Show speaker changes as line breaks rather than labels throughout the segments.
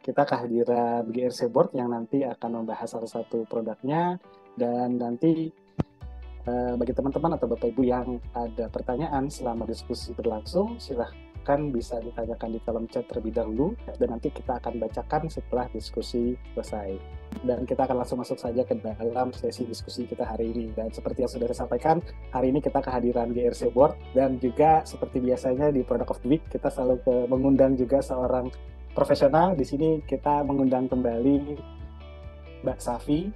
kita kehadiran GRC Board yang nanti akan membahas salah satu produknya, dan nanti bagi teman-teman atau Bapak Ibu yang ada pertanyaan selama diskusi berlangsung, silahkan bisa ditanyakan di kolom chat terlebih dahulu, dan nanti kita akan bacakan setelah diskusi selesai. Dan kita akan langsung masuk saja ke dalam sesi diskusi kita hari ini. Dan seperti yang sudah saya sampaikan, hari ini kita kehadiran GRC Board, dan juga seperti biasanya di Product of the Week, kita selalu mengundang juga seorang profesional. Di sini kita mengundang kembali Mbak Safi.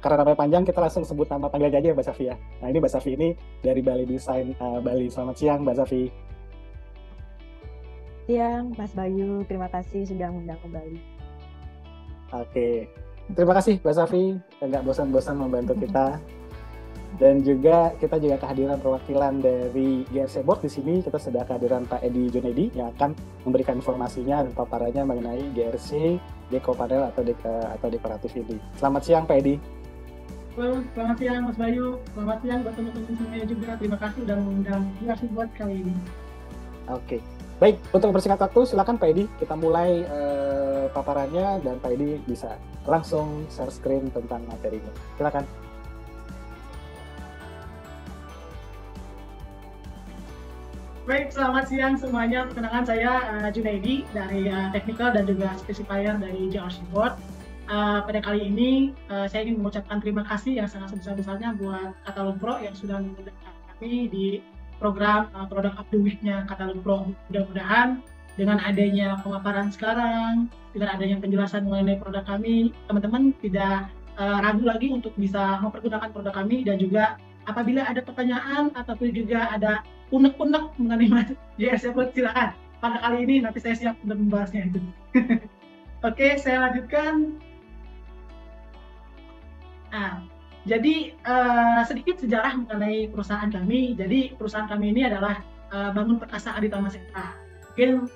Karena namanya panjang, kita langsung sebut nama panggilannya aja Mbak Safi ya. Nah, ini Mbak Safi ini dari Bali Design Bali. Selamat siang Mbak Safi.
Siang Mas Bayu, terima kasih sudah mengundang kembali.
Oke, terima kasih Mbak Safi, nggak bosan-bosan membantu kita. Dan juga kita juga kehadiran perwakilan dari GRC Board. Di sini kita sudah kehadiran Pak Edi Junedi yang akan memberikan informasinya dan paparannya mengenai GRC, Deco Panel atau dekoratif ini. Selamat siang Pak Edi.
Selamat siang Mas Bayu, selamat siang buat teman-teman semuanya juga. Terima kasih sudah mengundang GRC Board kali ini.
Oke, baik, untuk mempersingkat waktu silakan Pak Edi, kita mulai paparannya, dan Pak Edi bisa langsung share screen tentang materinya. Silakan.
Baik, selamat siang semuanya. Perkenalkan saya Junaidi dari Technical dan juga Specifier dari GRC Board. Pada kali ini saya ingin mengucapkan terima kasih yang sangat sebesar-besarnya buat Katalog Pro yang sudah mengundang kami di program Product of the Week-nya Katalog Pro. Mudah-mudahan dengan adanya pemaparan sekarang, dengan adanya penjelasan mengenai produk kami, teman-teman tidak ragu lagi untuk bisa mempergunakan produk kami, dan juga apabila ada pertanyaan ataupun juga ada unek-unek mengenai GRC Board, silakan. Pada kali ini nanti saya siap untuk membahasnya itu. Oke, saya lanjutkan. Nah, jadi sedikit sejarah mengenai perusahaan kami. Jadi perusahaan kami ini adalah Bangun Perkasa Aditama Sentra. Mungkin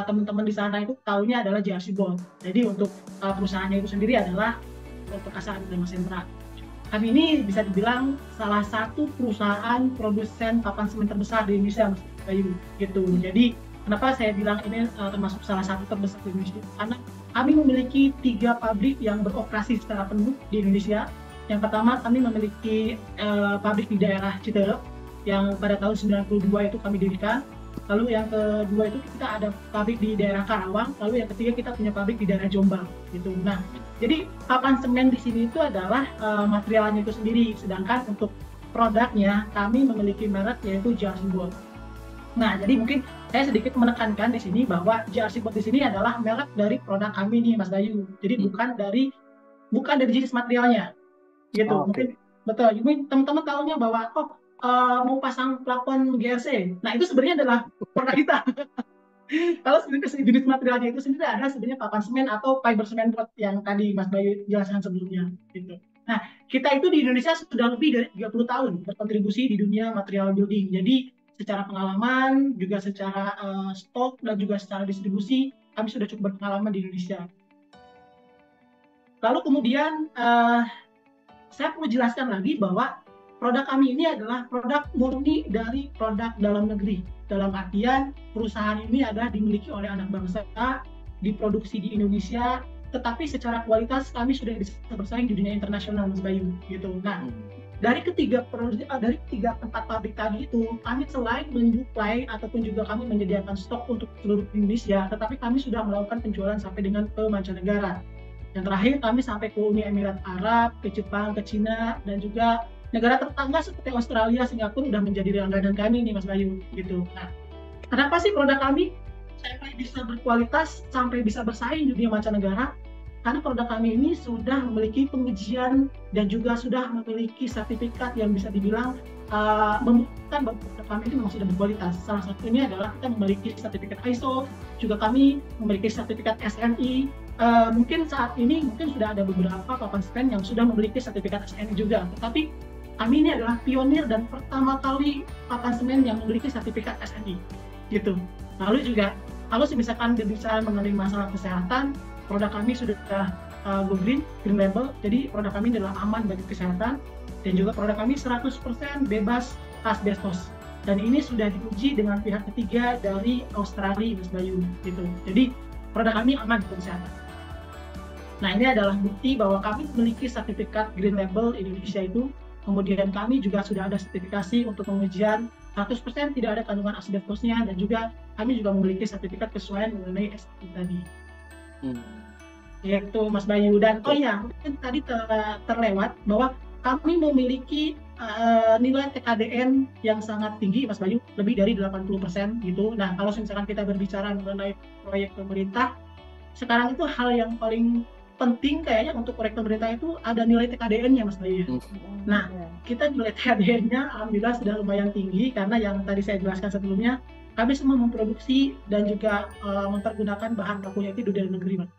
teman-teman di sana itu tahunya adalah GRC Board. Jadi untuk perusahaannya itu sendiri adalah Bangun Perkasa Aditama Sentra. Kami ini bisa dibilang salah satu perusahaan produsen papan semen terbesar di Indonesia, Mas Bayu, gitu. Jadi kenapa saya bilang ini termasuk salah satu terbesar di Indonesia? Karena kami memiliki 3 pabrik yang beroperasi secara penuh di Indonesia. Yang pertama, kami memiliki pabrik di daerah Citerep yang pada tahun 92 itu kami dirikan. Lalu yang kedua itu kita ada pabrik di daerah Karawang. Lalu yang ketiga kita punya pabrik di daerah Jombang, gitu. Nah, jadi papan semen di sini itu adalah materialnya itu sendiri. Sedangkan untuk produknya kami memiliki merek yaitu GRC Board. Nah, jadi mungkin saya sedikit menekankan di sini bahwa GRC Board di sini adalah merek dari produk kami nih, Mas Bayu. Jadi bukan dari jenis materialnya, gitu. Mungkin betul. Mungkin teman-teman tahunya bahwa mau pasang plafon GRC. Nah, itu sebenarnya adalah produk kita. Kalau sebenarnya jenis materialnya itu sendiri ada sebenarnya papan semen atau fiber semen board yang tadi Mas Bayu jelaskan sebelumnya, gitu. Nah, kita itu di Indonesia sudah lebih dari 30 tahun berkontribusi di dunia material building. Jadi secara pengalaman, juga secara stok, dan juga secara distribusi, kami sudah cukup berpengalaman di Indonesia. Lalu kemudian saya perlu jelaskan lagi bahwa produk kami ini adalah produk murni dari produk dalam negeri. Dalam artian perusahaan ini adalah dimiliki oleh anak bangsa, diproduksi di Indonesia, tetapi secara kualitas kami sudah bisa bersaing di dunia internasional, Mas Bayu, gitu. Nah, dari ketiga tempat pabrik tadi itu, kami selain menyuplai ataupun juga kami menyediakan stok untuk seluruh Indonesia, tetapi kami sudah melakukan penjualan sampai dengan ke mancanegara. Yang terakhir kami sampai ke Uni Emirat Arab, ke Jepang, ke Cina, dan juga negara tetangga seperti Australia, Singapura udah menjadi langganan kami nih, Mas Bayu, gitu. Nah, kenapa sih produk kami sampai bisa berkualitas, sampai bisa bersaing di dunia mancanegara? Karena produk kami ini sudah memiliki pengujian dan juga sudah memiliki sertifikat yang bisa dibilang membuktikan bahwa produk kami ini memang sudah berkualitas. Salah satunya adalah kita memiliki sertifikat ISO, juga kami memiliki sertifikat SNI. Mungkin saat ini sudah ada beberapa papan semen yang sudah memiliki sertifikat SNI juga, tetapi kami ini adalah pionir dan pertama kali papan semen yang memiliki sertifikat SNI, gitu. Lalu juga kalau misalkan berbicara mengenai masalah kesehatan, produk kami sudah go green label, jadi produk kami adalah aman bagi kesehatan, dan juga produk kami 100% bebas asbestos. Dan ini sudah diuji dengan pihak ketiga dari Australia, Mas Bayu, gitu. Jadi produk kami aman untuk kesehatan. Nah, ini adalah bukti bahwa kami memiliki sertifikat Green Label Indonesia itu. Kemudian kami juga sudah ada sertifikasi untuk pengujian 100% tidak ada kandungan asbestosnya, dan juga kami juga memiliki sertifikat kesesuaian mengenai SPI tadi. Yaitu Mas Bayu. Dan oh ya, mungkin tadi terlewat bahwa kami memiliki nilai TKDN yang sangat tinggi, Mas Bayu, lebih dari 80% gitu. Nah, kalau misalkan kita berbicara mengenai proyek pemerintah, sekarang itu hal yang paling penting kayaknya untuk proyek pemerintah itu ada nilai TKDN-nya, Mas Bayu. Nah, kita nilai TKDN-nya alhamdulillah sudah lumayan tinggi, karena yang tadi saya jelaskan sebelumnya, kami semua memproduksi dan juga mempergunakan bahan bakunya itu dari negeri, Mas.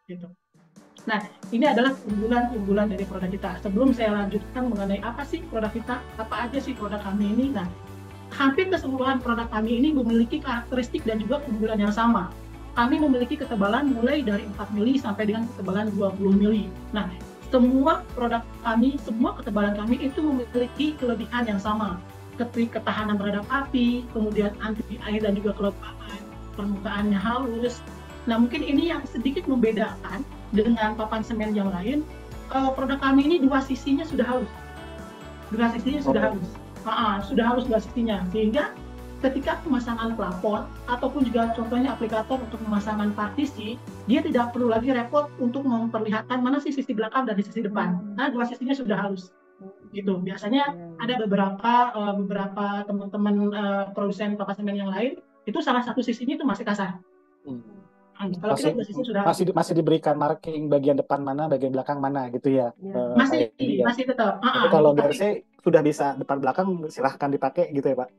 Gitu. Nah, ini adalah keunggulan dari produk kita. Sebelum saya lanjutkan mengenai apa sih produk kita, apa aja sih produk kami ini, nah, hampir keseluruhan produk kami ini memiliki karakteristik dan juga keunggulan yang sama. Kami memiliki ketebalan mulai dari 4 mili sampai dengan ketebalan 20 mili. Nah, semua produk kami, semua ketebalan kami itu memiliki kelebihan yang sama. Ketahanan terhadap api, kemudian anti air dan juga kelembapan, permukaannya halus. Nah, mungkin ini yang sedikit membedakan dengan papan semen yang lain. Produk kami ini dua sisinya sudah halus. Dua sisinya sudah halus. Sudah halus dua sisinya. Sehingga ketika pemasangan plafon ataupun juga contohnya aplikator untuk pemasangan partisi, dia tidak perlu lagi repot untuk memperlihatkan mana sih sisi belakang dan sisi depan. Nah, dua sisinya sudah halus. Gitu. Biasanya ada beberapa teman-teman produsen papan semen yang lain, itu salah satu sisinya itu masih kasar. Kalau kita dua sisi sudah
masih diberikan marking bagian depan mana, bagian belakang mana gitu ya.
Masih tetap.
Tapi kalau BRC sudah bisa depan belakang, silahkan dipakai gitu ya, Pak.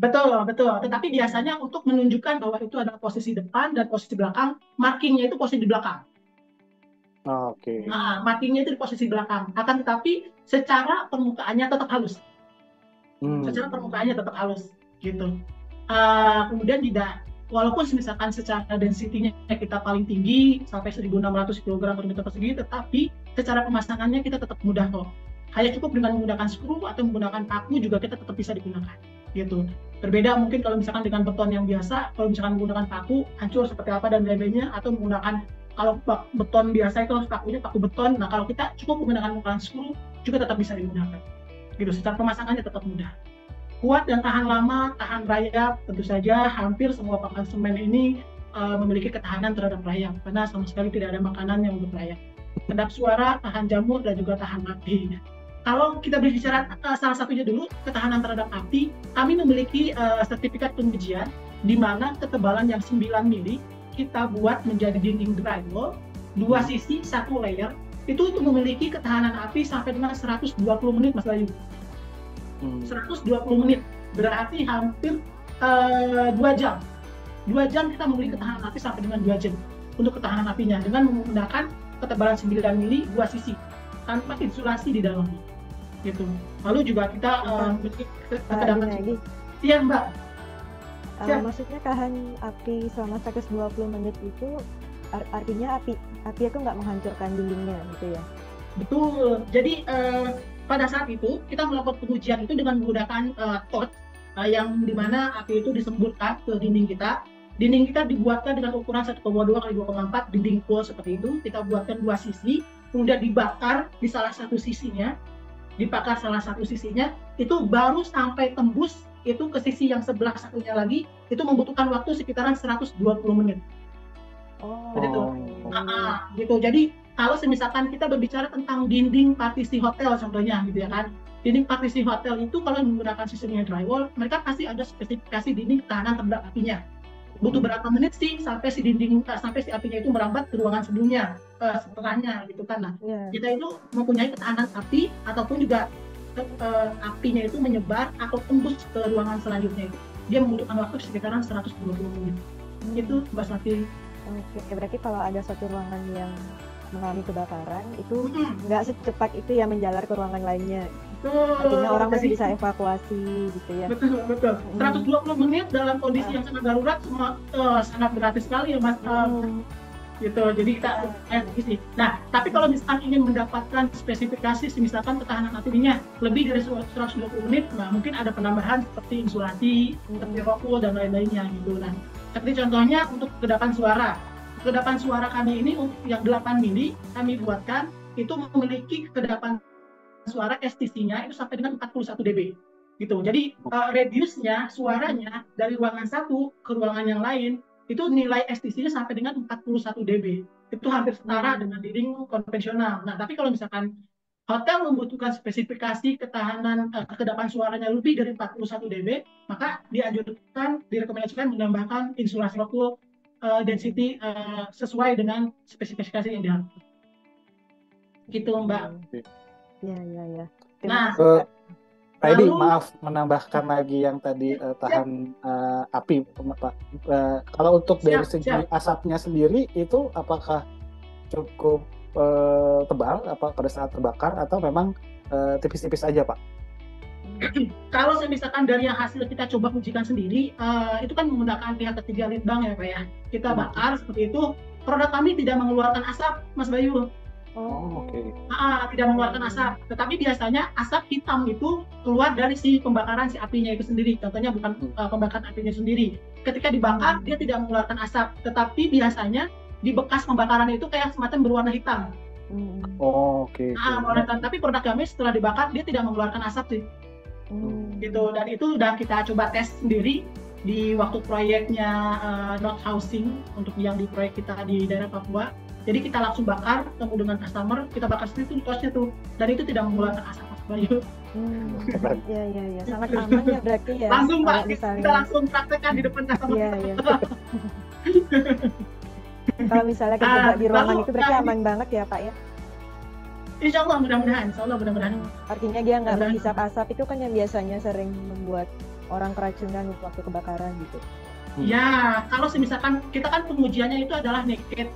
Betul. Tetapi biasanya untuk menunjukkan bahwa itu adalah posisi depan dan posisi belakang, markingnya itu posisi di belakang.
Oke.
Markingnya itu di posisi belakang. Akan tetapi secara permukaannya tetap halus. Secara permukaannya tetap halus, gitu. Kemudian tidak, walaupun misalkan secara density-nya kita paling tinggi sampai 1.600 kg per meter persegi, tetapi secara pemasangannya kita tetap mudah kok. Hanya cukup dengan menggunakan skru atau menggunakan paku juga kita tetap bisa digunakan. Gitu. Berbeda mungkin kalau misalkan dengan beton yang biasa, kalau misalkan menggunakan paku hancur seperti apa dan lain-lainnya, atau menggunakan kalau beton biasa itu pakunya paku beton. Nah, kalau kita cukup menggunakan skru juga tetap bisa digunakan. Gitu. Secara pemasangannya tetap mudah. Kuat dan tahan lama, tahan rayap, tentu saja hampir semua papan semen ini memiliki ketahanan terhadap rayap, karena sama sekali tidak ada makanan yang untuk rayap. Kedap suara, tahan jamur, dan juga tahan api. Kalau kita berbicara salah satunya dulu, ketahanan terhadap api, kami memiliki sertifikat pengujian di mana ketebalan yang 9 mili kita buat menjadi dinding drywall, dua sisi, satu layer, itu memiliki ketahanan api sampai dengan 120 menit, Mas Bayu. 120 menit, berarti hampir 2 jam. 2 jam kita memiliki ketahanan api sampai dengan 2 jam untuk ketahanan apinya dengan menggunakan ketebalan 9 mili dua sisi tanpa insulasi di dalamnya. Gitu. Lalu juga kita memiliki ketebalan lagi. Iya, Mbak.
Maksudnya tahan api selama 120 menit itu artinya api itu nggak menghancurkan dindingnya gitu ya?
Betul. Jadi pada saat itu kita melakukan pengujian itu dengan menggunakan torch yang dimana api itu disemburkan ke dinding kita. Dinding kita dibuatkan dengan ukuran 1,2 x 2,4 dinding full seperti itu. Kita buatkan dua sisi, kemudian dibakar di salah satu sisinya. Dibakar salah satu sisinya, itu baru sampai tembus itu ke sisi yang sebelah satunya lagi, itu membutuhkan waktu sekitaran 120 menit. Gitu. Jadi kalau misalkan kita berbicara tentang dinding partisi hotel contohnya gitu ya kan. Dinding partisi hotel itu kalau menggunakan sistemnya drywall, mereka pasti ada spesifikasi dinding ketahanan terhadap apinya. Butuh berapa menit sih sampai si apinya itu merambat ke ruangan sebelumnya, setelahnya gitu kan. Nah, kita itu mempunyai ketahanan api ataupun juga apinya itu menyebar atau tembus ke ruangan selanjutnya itu. Dia membutuhkan waktu sekitaran 120 menit. Itu Mbak Safi.
Oke, berarti kalau ada satu ruangan yang mengalami kebakaran itu nggak secepat itu ya menjalar ke ruangan lainnya. Artinya orang masih bisa evakuasi gitu ya.
Betul. 120 menit dalam kondisi yang sangat darurat sangat berarti sekali ya Mas. Gitu. Jadi kita isi. Nah, tapi kalau misalkan ingin mendapatkan spesifikasi misalkan ketahanan apinya lebih dari 120 menit, nah mungkin ada penambahan seperti insulasi, seperti rockwool dan lain-lainnya gitu. Nah, seperti contohnya untuk kedepan suara. kedepan suara kami ini untuk yang 8 mili kami buatkan itu memiliki kedepan suara STC-nya itu sampai dengan 41 dB gitu. Jadi radiusnya suaranya dari ruangan satu ke ruangan yang lain itu nilai STC-nya sampai dengan 41 dB. Itu hampir setara dengan dinding konvensional. Nah, tapi kalau misalkan hotel membutuhkan spesifikasi ketahanan kedepan suaranya lebih dari 41 dB, maka dianjurkan, direkomendasikan menambahkan insulasi local density sesuai dengan spesifikasi yang diharapkan. Gitu, Mbak.
Ya.
Nah,
Pak Edi, maaf menambahkan lagi yang tadi tahan api, Pak. Kalau untuk dari segi asapnya sendiri itu apakah cukup tebal apa pada saat terbakar atau memang tipis-tipis aja, Pak?
Kalau misalkan dari yang hasil kita coba ujikan sendiri, itu kan menggunakan pihak ketiga litbang ya Pak ya. Kita bakar seperti itu, produk kami tidak mengeluarkan asap, Mas Bayu.
Oke.
Tidak mengeluarkan asap, tetapi biasanya asap hitam itu keluar dari si pembakaran si apinya itu sendiri. Contohnya bukan pembakaran apinya sendiri. Ketika dibakar dia tidak mengeluarkan asap, tetapi biasanya di bekas pembakaran itu kayak semacam berwarna hitam.
Oke.
Warna hitam. Tapi produk kami setelah dibakar dia tidak mengeluarkan asap sih. Gitu. Dan itu udah kita coba tes sendiri di waktu proyeknya Not Housing untuk yang di proyek kita di daerah Papua. Jadi kita langsung bakar, ketemu dengan customer, kita bakar sendiri tuh tosnya tuh, dan itu tidak mengeluarkan asap Mas Bayu.
Iya, sangat aman ya berarti ya.
Langsung Pak, kita langsung praktekkan di depan customer.
Iya. Kalau misalnya kita di ruangan itu berarti aman banget ya Pak ya?
Insya Allah mudah-mudahan.
Artinya dia nggak menghisap asap itu kan yang biasanya sering membuat orang keracunan waktu kebakaran gitu.
Ya, kalau misalkan kita kan pengujiannya itu adalah naked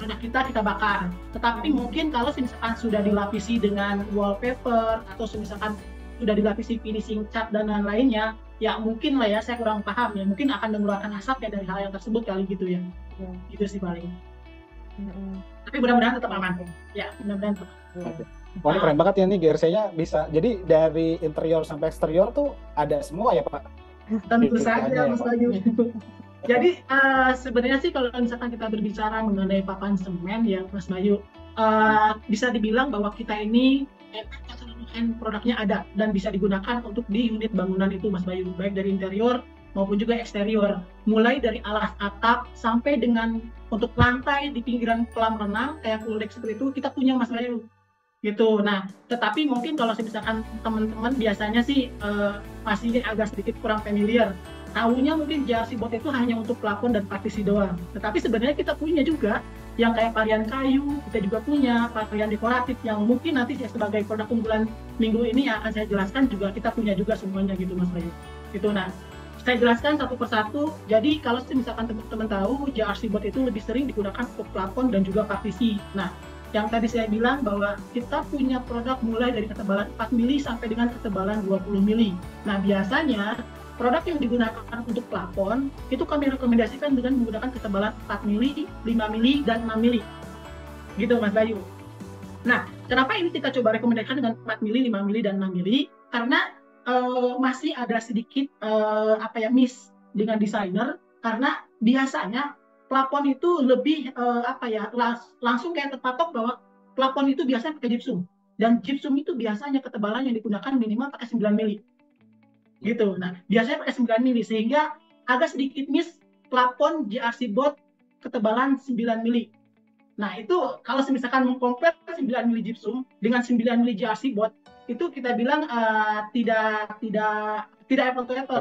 produk kita bakar. Tetapi mungkin kalau misalkan sudah dilapisi dengan wallpaper atau misalkan sudah dilapisi finishing cat dan lain-lainnya, ya mungkin lah ya, saya kurang paham ya, mungkin akan mengeluarkan asap ya dari hal yang tersebut kali gitu ya. Gitu sih paling. Tapi mudah-mudahan tetap aman. Ya, mudah-mudahan tetap aman.
Wah, ini keren banget ya nih GRC-nya bisa. Jadi dari interior sampai eksterior tuh ada semua ya Pak?
Tentu saja Mas Bayu. Jadi sebenarnya sih kalau misalkan kita berbicara mengenai papan semen ya Mas Bayu, bisa dibilang bahwa kita ini keseluruhan produknya ada dan bisa digunakan untuk di unit bangunan itu Mas Bayu, baik dari interior maupun juga eksterior, mulai dari alas atap sampai dengan untuk lantai di pinggiran kolam renang kayak full deck seperti itu kita punya Mas Bayu gitu. Nah, tetapi mungkin kalau misalkan teman-teman biasanya sih masih agak sedikit kurang familiar. Tahunya mungkin JRC Board itu hanya untuk plafon dan partisi doang. Tetapi sebenarnya kita punya juga yang kayak varian kayu, kita juga punya varian dekoratif yang mungkin nanti sebagai produk unggulan minggu ini yang akan saya jelaskan juga kita punya juga semuanya gitu Mas Bayu. Gitu. Nah, saya jelaskan satu persatu. Jadi kalau misalkan teman-teman tahu JRC Board itu lebih sering digunakan untuk plafon dan juga partisi. Nah, yang tadi saya bilang bahwa kita punya produk mulai dari ketebalan 4 mili sampai dengan ketebalan 20 mili. Nah, biasanya produk yang digunakan untuk plafon itu kami rekomendasikan dengan menggunakan ketebalan 4 mili, 5 mili, dan 6 mili. Gitu Mas Bayu. Nah, kenapa ini kita coba rekomendasikan dengan 4 mili, 5 mili, dan 6 mili? Karena masih ada sedikit miss dengan desainer, karena biasanya plafon itu lebih langsung kayak terpatok bahwa plafon itu biasanya pakai gypsum. Dan gypsum itu biasanya ketebalan yang digunakan minimal pakai 9 mili. Gitu. Nah, biasanya pakai 9 mili sehingga agak sedikit miss plafon JRC Board ketebalan 9 mili. Nah, itu kalau misalkan mengcompare 9 mili gypsum dengan 9 mili JRC Board itu kita bilang tidak apple to apple.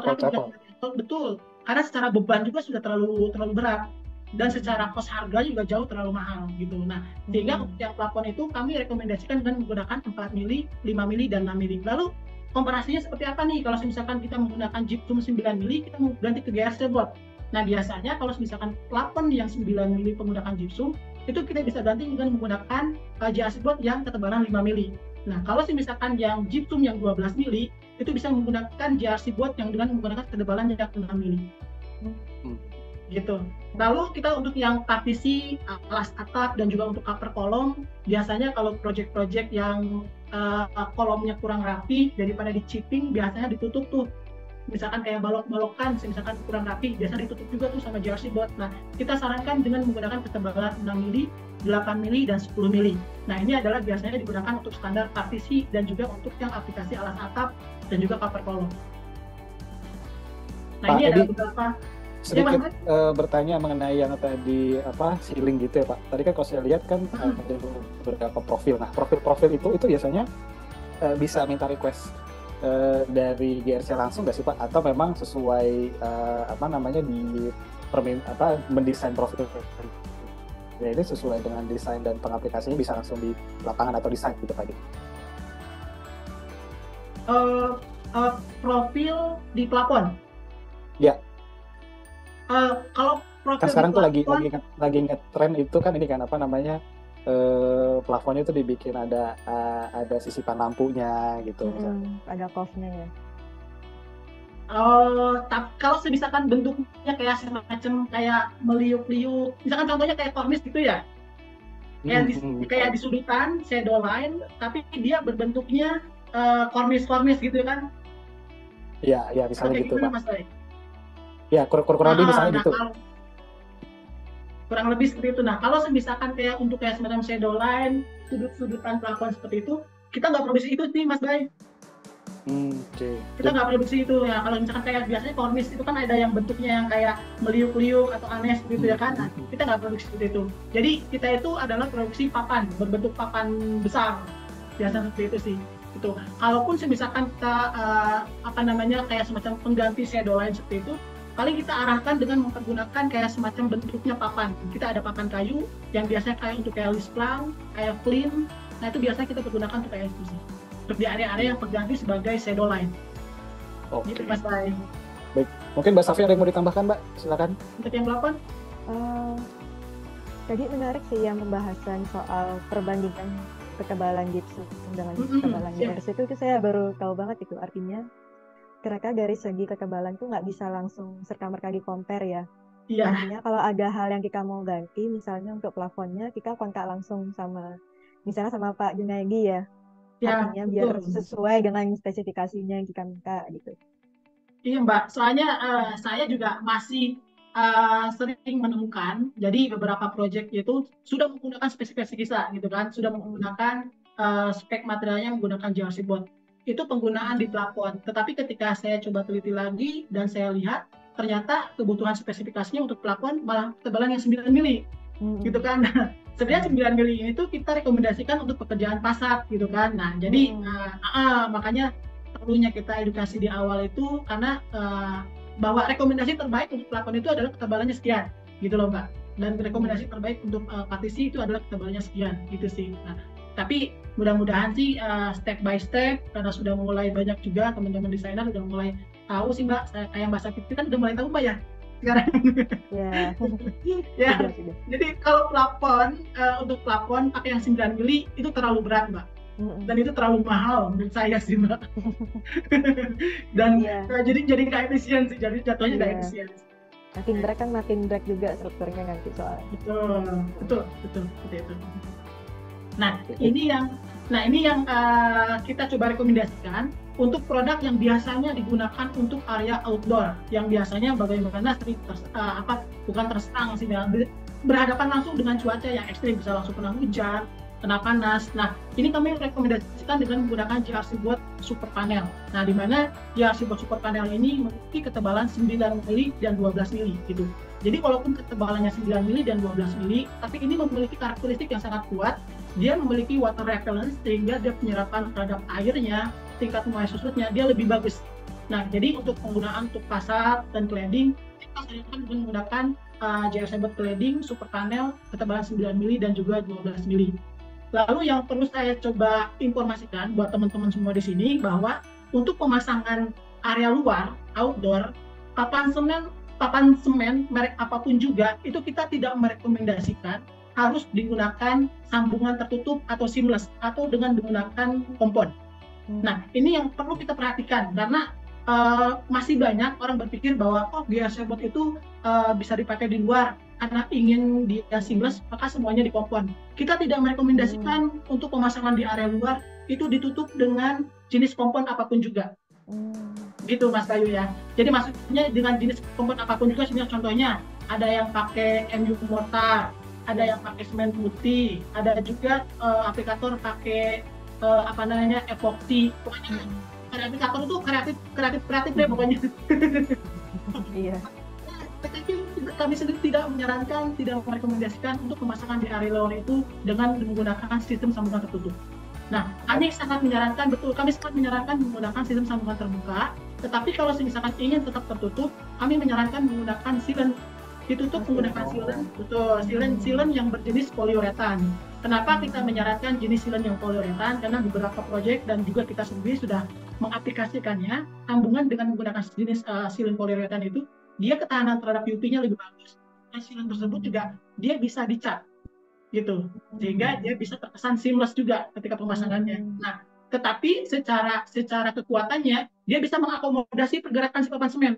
Betul. Karena secara beban juga sudah terlalu berat dan secara kos harga juga jauh terlalu mahal gitu. Nah, sehingga untuk yang plafon itu kami rekomendasikan dengan menggunakan 4 mili, 5 mili, dan 6 mili. Lalu komparasinya seperti apa nih kalau misalkan kita menggunakan gypsum 9 mili, kita mau ganti ke JRC Board. Nah, biasanya kalau misalkan plafon yang 9 mili menggunakan gypsum, itu kita bisa ganti dengan menggunakan JRC Board yang ketebalan 5 mili. Nah, kalau misalkan yang gypsum yang 12 mili, itu bisa menggunakan JRC Board yang dengan menggunakan ketebalan yang 6 mili. Gitu. Lalu kita untuk yang partisi, alas atap, dan juga untuk cover kolom, biasanya kalau project-project yang kolomnya kurang rapi, daripada di chipping, biasanya ditutup tuh misalkan kayak balok-balokan, misalkan kurang rapi, biasa ditutup juga tuh sama jersey board. Nah, kita sarankan dengan menggunakan ketebalan 6 mili, 8 mili, dan 10 mili. Nah, ini adalah biasanya digunakan untuk standar partisi dan juga untuk yang aplikasi alas atap dan juga cover kolom. Nah,
Pak
ini
Edi,
adalah beberapa
sedikit bertanya mengenai yang tadi ceiling gitu ya Pak. Tadi kan kalau saya lihat kan ada beberapa profil. Nah, profil-profil itu biasanya bisa minta request dari GRC langsung nggak sih Pak? Atau memang sesuai mendesain profil ya ini sesuai dengan desain dan pengaplikasinya bisa langsung di lapangan atau desain gitu Pak?
Profil di plafon.
Ya.
Kalau profil
kan sekarang tuh
plafon,
lagi ngetren itu kan ini kan plafonnya itu dibikin ada sisipan lampunya gitu misalnya.
Ada cove-nya ya.
Kalau misalkan bentuknya kayak semacam kayak meliuk-liuk, misalkan contohnya kayak kornis gitu ya, kayak di sudutan shadow line, tapi dia berbentuknya kornis gitu kan?
Iya, misalnya gitu Pak.
Mas Baik.
Ya, kurang lebih misalnya gitu.
Kurang lebih seperti itu. Nah, kalau misalkan kayak untuk kayak semacam shadow line, sudut-sudutan plafon seperti itu, kita nggak produksi itu nih, Mas Bay. Kita nggak produksi itu ya. Kalau misalkan kayak biasanya kornis itu kan ada yang bentuknya yang kayak meliuk-liuk atau aneh seperti itu ya kan. Nah, kita nggak produksi seperti itu. Jadi kita itu adalah produksi papan, berbentuk papan besar. Biasa seperti itu sih. Itu. Kalaupun misalkan kita kayak semacam pengganti shadow line seperti itu, paling kita arahkan dengan mempergunakan kayak semacam bentuknya papan. Kita ada papan kayu yang biasanya kayak untuk kayak list plank, kayak flint. Nah, itu biasanya kita pergunakan untuk kayak itu sih. Untuk di area-area yang terganti sebagai shadow line.
Oke.
Gitu, Mas Bay.
Baik. Mungkin Mbak Safi ada yang mau ditambahkan, Mbak? Silakan.
Untuk yang plafon?
Tadi menarik sih yang pembahasan soal perbandingan ketebalan gypsum dengan ketebalan GRC itu saya baru tahu banget itu artinya. Ternyata dari segi ketebalan tuh nggak bisa langsung serta-merta di-compare ya.
Iya.
Artinya kalau ada hal yang kita mau ganti, misalnya untuk plafonnya, kita kontak langsung misalnya sama Pak Junaidi ya. Artinya biar sesuai dengan spesifikasinya yang kita minta gitu.
Iya Mbak, soalnya saya juga masih sering menemukan, jadi beberapa proyek itu sudah menggunakan spesifikasi kita gitu kan, sudah menggunakan spek materialnya menggunakan jersey board. Itu penggunaan di plafon. Tetapi ketika saya coba teliti lagi dan saya lihat ternyata kebutuhan spesifikasinya untuk plafon malah ketebalan yang 9 mili. Gitu kan. Sebenarnya 9 mili ini tuh kita rekomendasikan untuk pekerjaan fasad gitu kan. Nah, jadi makanya perlunya kita edukasi di awal itu karena bahwa rekomendasi terbaik untuk plafon itu adalah ketebalannya sekian gitu loh Mbak. Dan rekomendasi terbaik untuk partisi itu adalah ketebalannya sekian gitu sih. Nah, tapi mudah-mudahan sih step by step karena sudah mulai banyak juga teman-teman desainer sudah mulai tahu sih Mbak, kayak Mbak Safi kan udah mulai tahu Mbak ya sekarang. Ya. Jadi kalau plafon untuk plafon pakai yang 9 mili itu terlalu berat Mbak. Dan itu terlalu mahal menurut saya sih Mbak. Dan jadi nggak efisien sih, jadi jatuhnya nggak efisien.
Makin drag juga strukturnya nanti soalnya.
Betul seperti itu. Nah ini yang kita coba rekomendasikan untuk produk yang biasanya digunakan untuk area outdoor, yang biasanya bagaimana bukan terserang sih, berhadapan langsung dengan cuaca yang ekstrim, bisa langsung kena hujan, kena panas. Nah ini kami rekomendasikan dengan menggunakan jersey board super panel. Nah di mana jersey board super panel ini memiliki ketebalan 9 mili dan 12 mili gitu. Jadi walaupun ketebalannya 9 mili dan 12 mili, tapi ini memiliki karakteristik yang sangat kuat. Dia memiliki water repellence sehingga dia penyerapan terhadap airnya, tingkat moisture surutnya dia lebih bagus. Nah, jadi untuk penggunaan untuk fasad dan cladding, kita sarankan menggunakan jersey board cladding super panel ketebalan 9 mili dan juga 12 mili. Lalu yang perlu saya coba informasikan buat teman-teman semua di sini bahwa untuk pemasangan area luar, outdoor, papan semen merek apapun juga itu kita tidak merekomendasikan harus digunakan sambungan tertutup atau seamless atau dengan menggunakan kompon. Nah, ini yang perlu kita perhatikan karena masih banyak orang berpikir bahwa GRC board itu bisa dipakai di luar karena ingin dia seamless maka semuanya di kompon. Kita tidak merekomendasikan untuk pemasangan di area luar itu ditutup dengan jenis kompon apapun juga. gitu Mas Bayu ya. Jadi maksudnya dengan jenis kompon apapun juga sebenarnya, contohnya ada yang pakai MU mortar, ada yang pakai semen putih, ada juga aplikator pakai apa namanya epoxy. Pokoknya aplikator itu kreatif deh pokoknya.
Iya.
Tetapi kami sendiri tidak menyarankan, tidak merekomendasikan untuk pemasangan di area luar itu dengan menggunakan sistem sambungan tertutup. Nah, kami sangat menyarankan, kami sangat menyarankan menggunakan sistem sambungan terbuka. Tetapi kalau misalkan ingin tetap tertutup, kami menyarankan menggunakan silen. Ditutup menggunakan silen, betul, silen yang berjenis poliuretan. Kenapa kita menyarankan jenis silen yang poliuretan? Karena beberapa proyek dan juga kita sendiri sudah mengaplikasikannya, sambungan dengan menggunakan jenis silen poliuretan itu, dia ketahanan terhadap UV-nya lebih bagus. Dan silen tersebut juga dia bisa dicat, gitu, sehingga dia bisa terkesan seamless juga ketika pemasangannya. Nah, tetapi secara kekuatannya dia bisa mengakomodasi pergerakan si papan semen,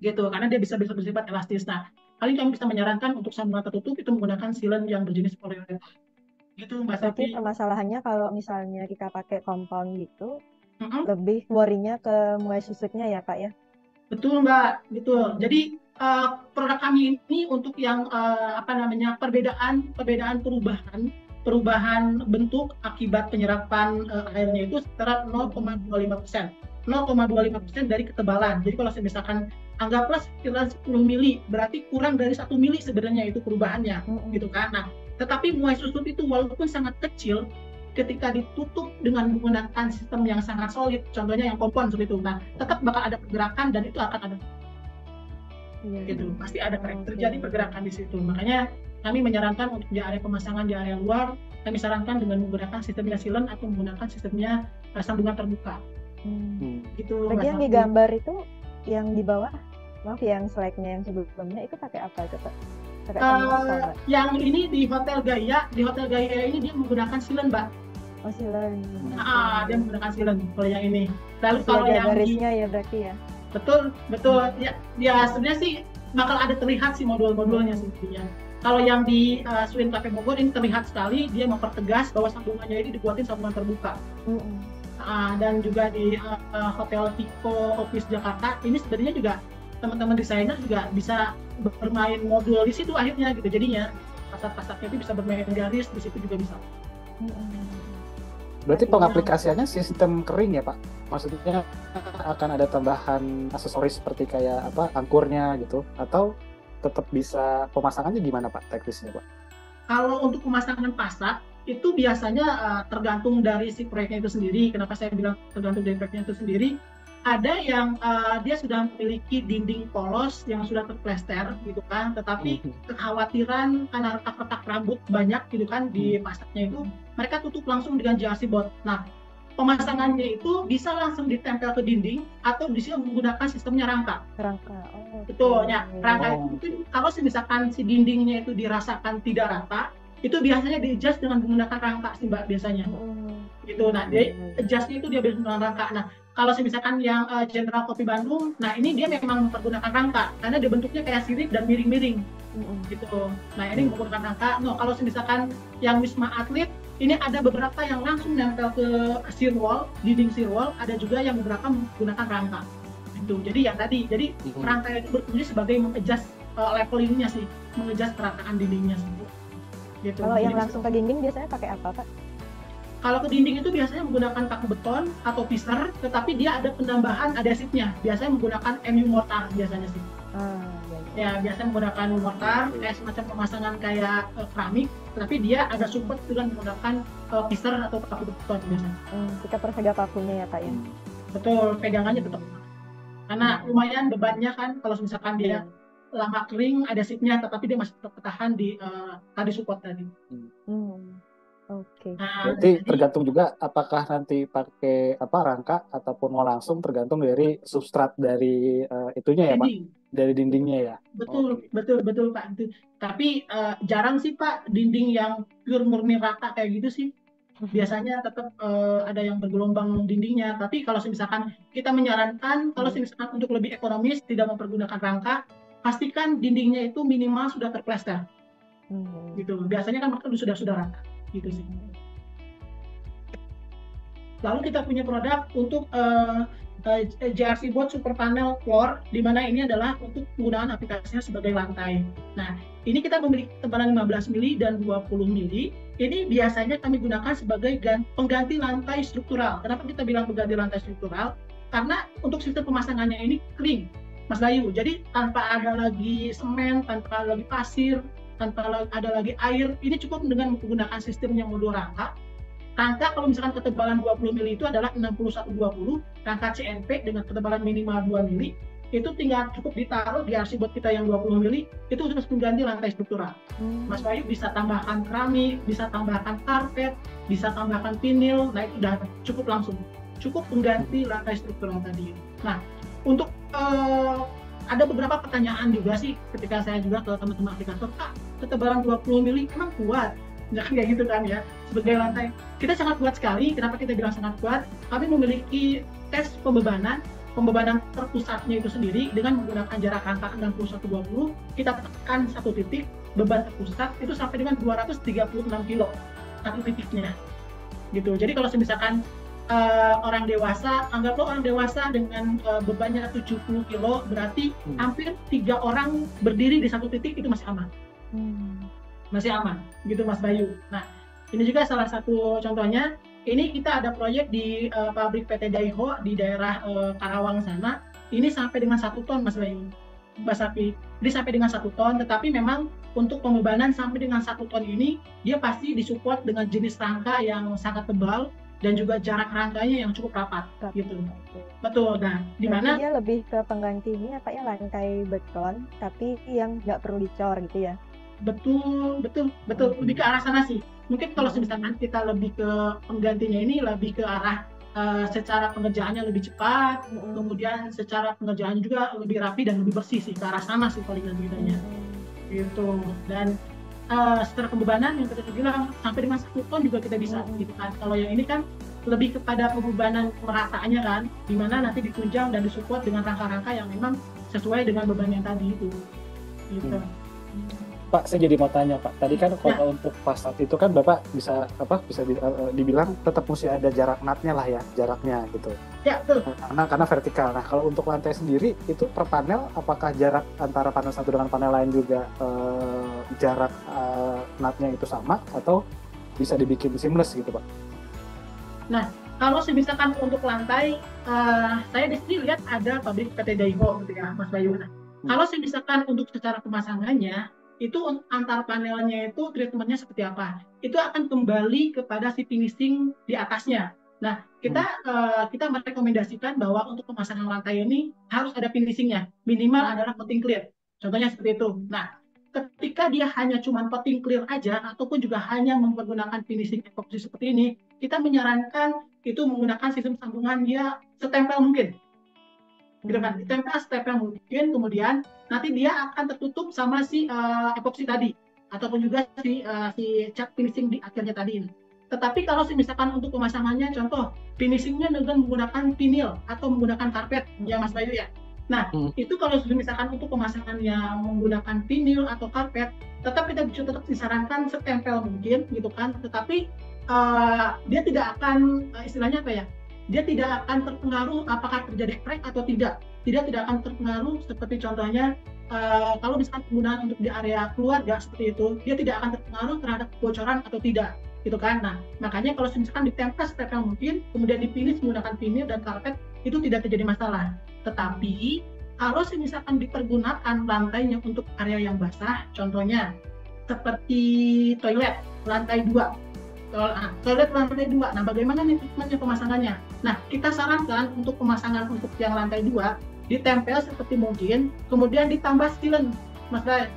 gitu, karena dia bisa bersifat elastis. Nah, paling kami bisa menyarankan untuk sambungan tertutup itu menggunakan silen yang berjenis poliuretan. Gitu, Mbak
Tapi
Safi.
permasalahannya kalau misalnya kita pakai compound gitu, lebih worry-nya ke muai susutnya ya Pak ya?
Betul Mbak, betul. Jadi produk kami ini untuk yang apa namanya perbedaan perubahan bentuk akibat penyerapan airnya itu sekitar 0,25%. 0,25% dari ketebalan. Jadi kalau misalkan anggaplah sekitar 10 mili, berarti kurang dari 1 mili sebenarnya itu perubahannya, gitu kan. Nah, tetapi muai susut itu walaupun sangat kecil, ketika ditutup dengan menggunakan sistem yang sangat solid, contohnya yang kompon seperti itu, nah tetap bakal ada pergerakan dan itu akan ada, gitu, pasti ada terjadi pergerakan di situ. Makanya kami menyarankan untuk di area pemasangan di area luar, kami sarankan dengan menggunakan sistemnya silen atau menggunakan sistemnya sambungan terbuka. Gitu.
Lagi yang di gambar itu, yang di bawah, maaf yang slide-nya yang sebelumnya itu pakai apa itu Pak?
Yang ini di Hotel Gaya ini dia menggunakan silen, Mbak.
Oh, silen.
Dia menggunakan silen kalau yang ini. Lalu
masih
kalau
ada
yang
garisnya ya berarti ya.
Betul. Ya sebenarnya sih bakal ada terlihat sih modul-modulnya sebenarnya. Kalau yang di Swin Cafe Bogor ini terlihat sekali, dia mempertegas bahwa sambungannya ini dibuatin sambungan terbuka. Dan juga di Hotel Tico Office Jakarta ini sebenarnya juga teman-teman desainer juga bisa bermain modul di situ akhirnya gitu, jadinya pasar-pasarnya itu bisa bermain garis di situ juga bisa.
Berarti pengaplikasiannya sistem kering ya Pak? Maksudnya akan ada tambahan aksesoris seperti kayak apa angkurnya gitu, atau tetap bisa pemasangannya gimana Pak teknisnya Pak?
Kalau untuk pemasangan pasar itu biasanya tergantung dari si proyeknya itu sendiri. Kenapa saya bilang tergantung dari proyeknya itu sendiri? Ada yang dia sudah memiliki dinding polos yang sudah terplester gitu kan, tetapi kekhawatiran karena retak-retak rambut banyak gitu kan di pasarnya itu, mereka tutup langsung dengan GRC board. Nah, pemasangannya itu bisa langsung ditempel ke dinding atau bisa menggunakan sistemnya rangka. Betul ya, rangka itu kalau misalkan si dindingnya itu dirasakan tidak rata, itu biasanya di-adjust dengan menggunakan rangka sih Mbak biasanya. Gitu. Nah, dia adjust-nya itu dia menggunakan rangka. Nah, kalau misalkan yang General Kopi Bandung, nah ini dia memang mempergunakan rangka karena dia bentuknya kayak sirip dan miring-miring. Gitu. Nah, ini menggunakan rangka. No, kalau misalkan yang Wisma Atlet, ini ada beberapa yang langsung nempel ke shear wall, dinding shear wall, ada juga yang beberapa menggunakan rangka. Gitu. Jadi yang tadi, jadi rangka itu berfungsi sebagai mengadjust levelingnya sih, mengadjust kerataan dindingnya sih. Gitu.
Kalau yang langsung ke dinding biasanya pakai apa Pak?
Kalau ke dinding itu biasanya menggunakan paku beton atau piser, tetapi dia ada penambahan adhesifnya. Biasanya menggunakan MU mortar biasanya sih. Ya, biasanya menggunakan mortar, kayak semacam pemasangan kayak keramik, tapi dia ada support dengan menggunakan piser atau paku beton biasanya.
Kita persedia pakunya ya Pak ya?
Betul, pegangannya tetap. Karena lumayan bebannya kan, kalau misalkan dia lama kering adhesifnya, tetapi dia masih tetap ketahan di tadi support tadi.
Oke.
Nah,
berarti tergantung juga apakah nanti pakai rangka ataupun mau langsung, tergantung dari substrat dari itunya ya Pak, dari dindingnya ya.
Betul Pak. Tapi jarang sih Pak dinding yang pure murni rata kayak gitu sih. Biasanya tetap ada yang bergelombang dindingnya. Tapi kalau misalkan kita menyarankan, kalau misalkan untuk lebih ekonomis tidak mempergunakan rangka, pastikan dindingnya itu minimal sudah terplester. Gitu. Biasanya kan mereka sudah rangka. Gitu sih. Lalu kita punya produk untuk JRC Board Super Panel Floor, di mana ini adalah untuk penggunaan aplikasinya sebagai lantai. Nah, ini kita memiliki ketebalan 15 mili dan 20 mili. Ini biasanya kami gunakan sebagai pengganti lantai struktural. Kenapa kita bilang pengganti lantai struktural? Karena untuk sistem pemasangannya ini clean, Mas Bayu. Jadi tanpa ada lagi semen, tanpa ada lagi pasir, tanpa ada lagi air, ini cukup dengan menggunakan sistem yang modular rangka. Rangka kalau misalkan ketebalan 20 mili itu adalah 6120, rangka CNP dengan ketebalan minimal 2 mili, itu tinggal cukup ditaruh di RC board kita yang 20 mili, itu sudah mengganti lantai struktural. Mas Bayu bisa tambahkan keramik, bisa tambahkan karpet, bisa tambahkan vinil, nah itu udah cukup langsung. Cukup mengganti lantai struktural tadi. Nah, untuk ada beberapa pertanyaan juga sih ketika saya juga ke teman-teman aplikator, Kak, ketebalan 20 mili emang kuat? Nah, kayak gitu kan ya, sebagai lantai. Kita sangat kuat sekali. Kenapa kita bilang sangat kuat? Kami memiliki tes pembebanan terpusatnya itu sendiri dengan menggunakan jarak rangka 6120. Kita tekan satu titik, beban terpusat itu sampai dengan 236 kilo satu titiknya. Gitu. Jadi kalau misalkan orang dewasa, anggaplah orang dewasa dengan bebannya 70 kilo, berarti hampir 3 orang berdiri di satu titik itu masih aman. Masih aman, gitu Mas Bayu. Nah, ini juga salah satu contohnya. Ini kita ada proyek di pabrik PT Daiho di daerah Karawang sana. Ini sampai dengan 1 ton, Mas Bayu. Mas Sapi. Ini sampai dengan 1 ton, tetapi memang untuk pembebanan sampai dengan 1 ton ini, dia pasti disupport dengan jenis rangka yang sangat tebal dan juga jarak rangkanya yang cukup rapat, gitu. Betul. Nah, di mana
dia lebih ke pengganti ini apa ya, lantai beton, tapi yang nggak perlu dicor gitu ya?
Betul, lebih ke arah sana sih. Mungkin kalau misalkan kita lebih ke penggantinya ini lebih ke arah secara pengerjaannya lebih cepat, kemudian secara pengerjaannya juga lebih rapi dan lebih bersih sih, ke arah sana sih paling nantinya. Gitu. Dan secara pembebanan yang kita bilang sampai dengan 1 ton juga kita bisa, gitu kan. Kalau yang ini kan lebih kepada pembebanan merataannya kan, di mana nanti ditunjang dan disupport dengan rangka-rangka yang memang sesuai dengan beban yang tadi itu. Gitu.
Pak, saya jadi mau tanya Pak, tadi kan kalau untuk fasad itu kan Bapak bisa dibilang tetap mesti ada jarak natnya lah ya, jaraknya gitu.
Ya, betul.
Karena vertikal. Nah, kalau untuk lantai sendiri itu per panel, apakah jarak antara panel satu dengan panel lain juga jarak natnya itu sama atau bisa dibikin seamless gitu Pak?
Nah, kalau misalkan untuk lantai, saya di sini lihat ada pabrik PT Daiho gitu ya, Mas Bayu. Kalau misalkan untuk secara pemasangannya, itu antar panelnya itu treatmentnya seperti apa? Itu akan kembali kepada si finishing di atasnya. Nah, kita merekomendasikan bahwa untuk pemasangan lantai ini harus ada finishingnya, minimal adalah coating clear. Contohnya seperti itu. Nah, ketika dia hanya cuma coating clear aja, ataupun juga hanya menggunakan finishing epoxy seperti ini, kita menyarankan itu menggunakan sistem sambungan dia setempel mungkin. Gitu kan, ditempel setempel mungkin, kemudian nanti dia akan tertutup sama si epoxy tadi, ataupun juga si cat finishing di akhirnya tadi. Tetapi kalau misalkan untuk pemasangannya, contoh finishingnya dengan menggunakan vinil atau menggunakan karpet, ya Mas Bayu ya. Nah, itu kalau misalkan untuk pemasangannya menggunakan vinil atau karpet, tetap disarankan setempel mungkin, gitu kan. Tetapi dia tidak akan istilahnya apa ya? Dia tidak akan terpengaruh apakah terjadi crack atau tidak. Dia tidak akan terpengaruh seperti contohnya kalau misalkan penggunaan untuk di area keluarga seperti itu, dia tidak akan terpengaruh terhadap kebocoran atau tidak, gitu kan. Nah, makanya kalau misalkan ditempel setempel mungkin, kemudian dipilih menggunakan vinil dan karpet, itu tidak terjadi masalah. Tetapi kalau misalkan dipergunakan lantainya untuk area yang basah, contohnya seperti toilet lantai 2. Toilet lantai 2. Nah, bagaimana nih treatmentnya pemasangannya? Nah, kita sarankan untuk pemasangan untuk yang lantai 2 ditempel seperti mungkin, kemudian ditambah sealant, Mas Ray.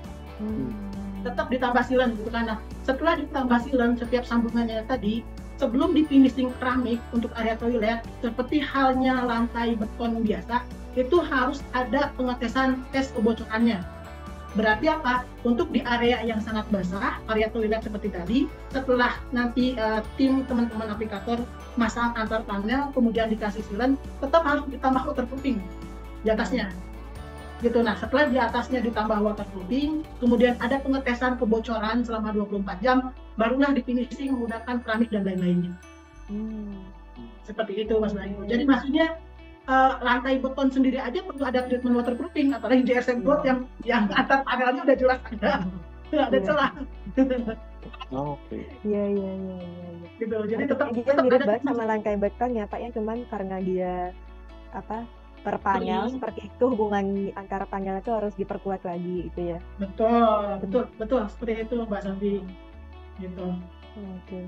Tetap ditambah sealant gitu kan. Nah, setelah ditambah sealant setiap sambungannya tadi, sebelum di finishing keramik untuk area toilet, seperti halnya lantai beton biasa, itu harus ada pengetesan tes kebocorannya. Berarti apa? Untuk di area yang sangat basah, area toilet seperti tadi, setelah nanti tim teman-teman aplikator masang antar panel, kemudian dikasih sealant, tetap harus ditambah waterproofing di atasnya. Gitu. Nah, setelah di atasnya ditambah waterproofing, kemudian ada pengetesan kebocoran selama 24 jam, barulah di finishing menggunakan keramik dan lain-lainnya. Seperti itu, Mas Bayu. Jadi maksudnya lantai beton sendiri aja perlu ada treatment waterproofing, apalagi GSM board yang atas panelnya udah jelas ada celah.
Oke.
Iya.
Gitu. Jadi tetap
Dia mirip
ada
banget sama lantai beton ya Pak ya, cuman karena dia per panel seperti itu, hubungan antara panel itu harus diperkuat lagi gitu ya.
Betul seperti itu Mbak Santi. Gitu.
Oke.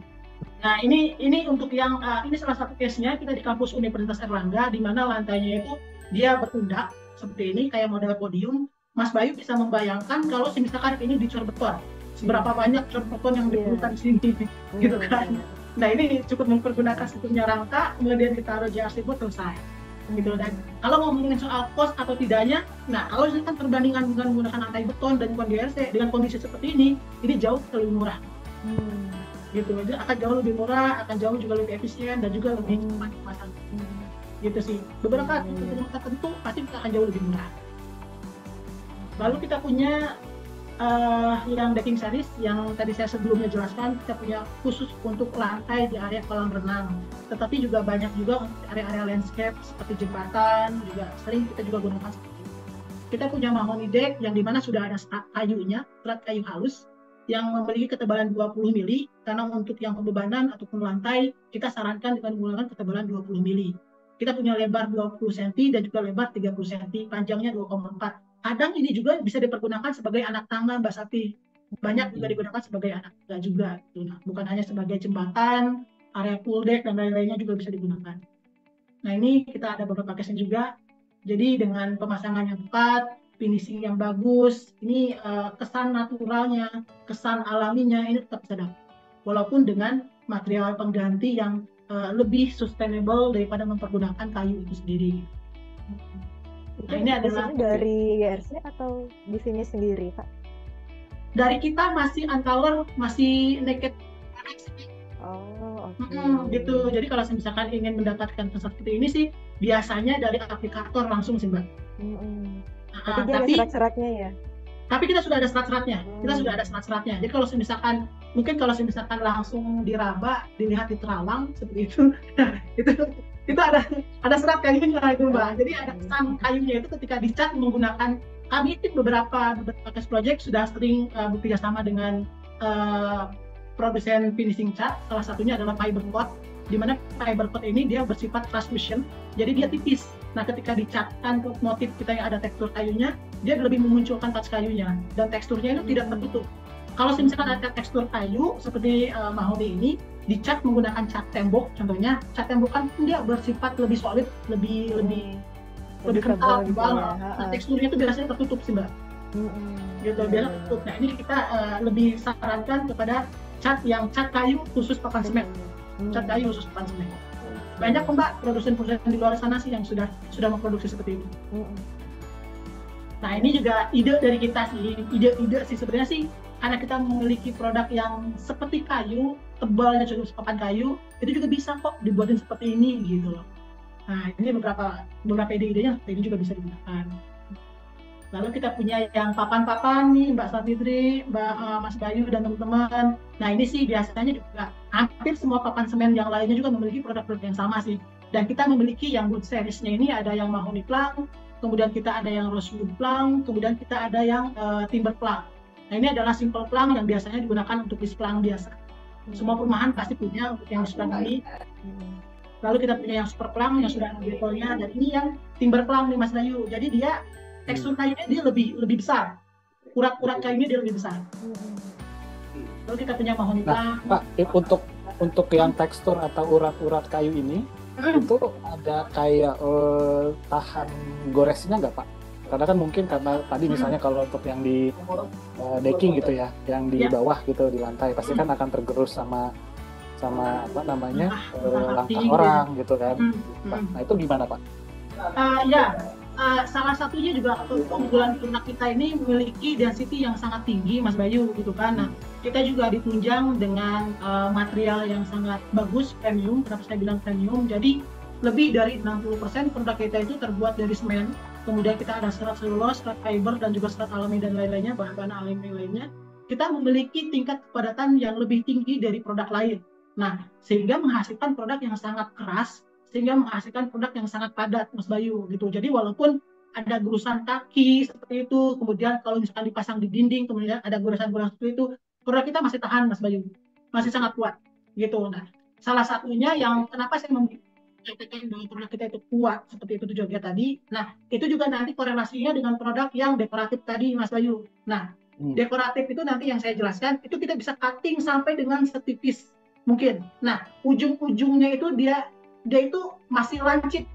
Nah ini untuk yang ini salah satu case-nya kita di kampus Universitas Erlangga, di mana lantainya itu dia berundak seperti ini kayak model podium. Mas Bayu bisa membayangkan kalau misalkan ini dicor beton, seberapa banyak cor beton yang diperlukan di sini, gitu kan. Nah ini cukup mempergunakan sistemnya rangka, kemudian kita taruh JRC board selesai. Gitu. Dan kalau ngomongin soal cost atau tidaknya, nah kalau misalkan perbandingan dengan menggunakan lantai beton dan bukan GRC dengan kondisi seperti ini jauh lebih murah. Gitu aja, akan jauh lebih murah, akan jauh juga lebih efisien dan juga lebih cepat dipasang. Gitu sih. Beberapa tipe tertentu pasti akan jauh lebih murah. Lalu kita punya yang decking series yang tadi saya sebelumnya jelaskan, kita punya khusus untuk lantai di area kolam renang, tetapi juga banyak juga untuk area-area landscape seperti jembatan, juga sering kita juga gunakan seperti itu. Kita punya mahoni deck yang dimana sudah ada strat kayunya, strat kayu halus yang memiliki ketebalan 20 mili, karena untuk yang pembebanan ataupun lantai kita sarankan dengan menggunakan ketebalan 20 mili. Kita punya lebar 20 cm dan juga lebar 30 cm, panjangnya 2,4. Kadang ini juga bisa dipergunakan sebagai anak tangga Mbak Safi. Banyak juga digunakan sebagai anak tangga juga. Nah, bukan hanya sebagai jembatan, area pool deck dan lain-lainnya juga bisa digunakan. Nah ini kita ada beberapa case juga. Jadi dengan pemasangan yang tepat, finishing yang bagus, ini kesan naturalnya, kesan alaminya ini tetap bisa dapat. Walaupun dengan material pengganti yang lebih sustainable daripada mempergunakan kayu itu sendiri.
Nah, ini adalah dari GRC atau di sini sendiri, Pak?
Dari kita masih uncolor, masih naked.
Oh, oke.
Gitu. Jadi kalau misalkan ingin mendapatkan seperti ini sih, biasanya dari aplikator langsung sih, Mbak.
Tapi dia ada serat-seratnya ya?
Tapi kita sudah ada serat-seratnya. Jadi kalau misalkan, mungkin kalau misalkan langsung diraba, dilihat di terawang seperti itu, itu ada serat kayunya itu Mbak. Jadi ada kesan kayunya itu ketika dicat menggunakan, kami itu beberapa case project sudah sering bekerja sama dengan produsen finishing cat. Salah satunya adalah fiber coat, di mana fiber coat ini dia bersifat translucent, jadi dia tipis. Nah ketika dicatkan motif kita yang ada tekstur kayunya, dia lebih memunculkan touch kayunya dan teksturnya itu tidak tertutup. Kalau misalkan ada tekstur kayu seperti mahoni ini, dicat menggunakan cat tembok, contohnya cat tembok kan dia bersifat lebih solid, lebih kental, nah teksturnya itu biasanya tertutup sih Mbak. Gitu, biasanya tertutup. Nah ini kita lebih sarankan kepada cat kayu khusus papan semen, cat kayu khusus papan semen. Banyak Mbak produsen-produsen di luar sana sih yang sudah memproduksi seperti itu. Nah ini juga ide dari kita sih, ide sih sebenarnya sih, karena kita memiliki produk yang seperti kayu, tebalnya cukup sepapan kayu, itu juga bisa kok dibuatin seperti ini gitu loh. Nah ini beberapa ide-idenya ini juga bisa digunakan. Lalu kita punya yang papan-papan nih Mbak Safitri, Mas Bayu dan teman-teman. Nah ini sih biasanya juga hampir semua papan semen yang lainnya juga memiliki produk-produk yang sama sih. Dan kita memiliki yang wood seriesnya ini ada yang mahoni plank, kemudian kita ada yang rosewood plank, kemudian kita ada yang timber plank. Nah ini adalah simple plank yang biasanya digunakan untuk base plank biasa. Semua perumahan pasti punya untuk yang seperti ini. Lalu kita punya yang super plank yang sudah ada labelnya, dan ini yang timber plank nih Mas Bayu. Jadi dia tekstur kayunya dia lebih besar, urat kayunya dia lebih besar. Lalu kita punya mahoni plank.
Pak, untuk yang tekstur atau urat-urat kayu ini itu ada kayak tahan goresnya nggak Pak? Karena kan mungkin karena tadi misalnya kalau untuk yang di decking gitu ya, yang di bawah gitu di lantai pasti kan akan tergerus sama apa namanya langkah orang gitu kan. Nah itu gimana Pak?
Salah satunya juga keunggulan produk kita ini memiliki density yang sangat tinggi Mas Bayu gitu kan. Nah kita juga ditunjang dengan material yang sangat bagus, premium. Kenapa saya bilang premium? Jadi lebih dari 60% produk kita itu terbuat dari semen. Kemudian kita ada serat selulose, serat fiber dan juga serat alami dan lain-lainnya, bahan-bahan alami lainnya. Kita memiliki tingkat kepadatan yang lebih tinggi dari produk lain. Nah sehingga menghasilkan produk yang sangat keras, sehingga menghasilkan produk yang sangat padat, Mas Bayu, gitu. Jadi walaupun ada gurusan kaki seperti itu, kemudian kalau misalkan dipasang di dinding, kemudian ada goresan-goresan seperti itu, produk kita masih tahan, Mas Bayu, masih sangat kuat, gitu. Nah, salah satunya yang kenapa saya katakan bahwa produk kita itu kuat seperti itu juga tadi. Nah, itu juga nanti korelasinya dengan produk yang dekoratif tadi, Mas Bayu. Nah, dekoratif itu nanti yang saya jelaskan, itu kita bisa cutting sampai dengan setipis mungkin. Nah, ujung-ujungnya itu dia itu masih lancip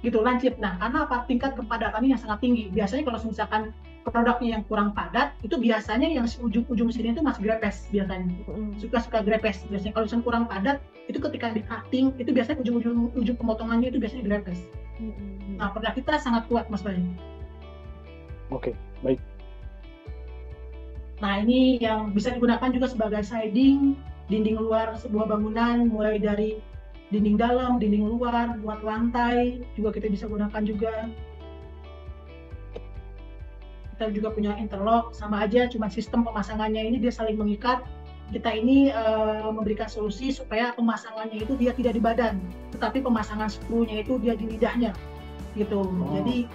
gitu, lancip. Nah, karena apa? Tingkat kepadatannya yang sangat tinggi. Biasanya kalau misalkan produknya yang kurang padat, itu biasanya yang ujung-ujung sini itu masih grepes biasanya. Suka-suka grepes. Biasanya kalau misalkan kurang padat, itu ketika di cutting, itu biasanya ujung pemotongannya itu biasanya grepes. Nah, produk kita sangat kuat, Mas Bayu.
Oke, baik.
Nah, ini yang bisa digunakan juga sebagai siding, dinding luar sebuah bangunan, mulai dari dinding dalam, dinding luar, buat lantai, juga kita bisa gunakan juga. Kita juga punya interlock, sama aja, cuma sistem pemasangannya ini dia saling mengikat. Kita ini memberikan solusi supaya pemasangannya itu dia tidak di badan, tetapi pemasangan skrunya itu dia di lidahnya, gitu. Jadi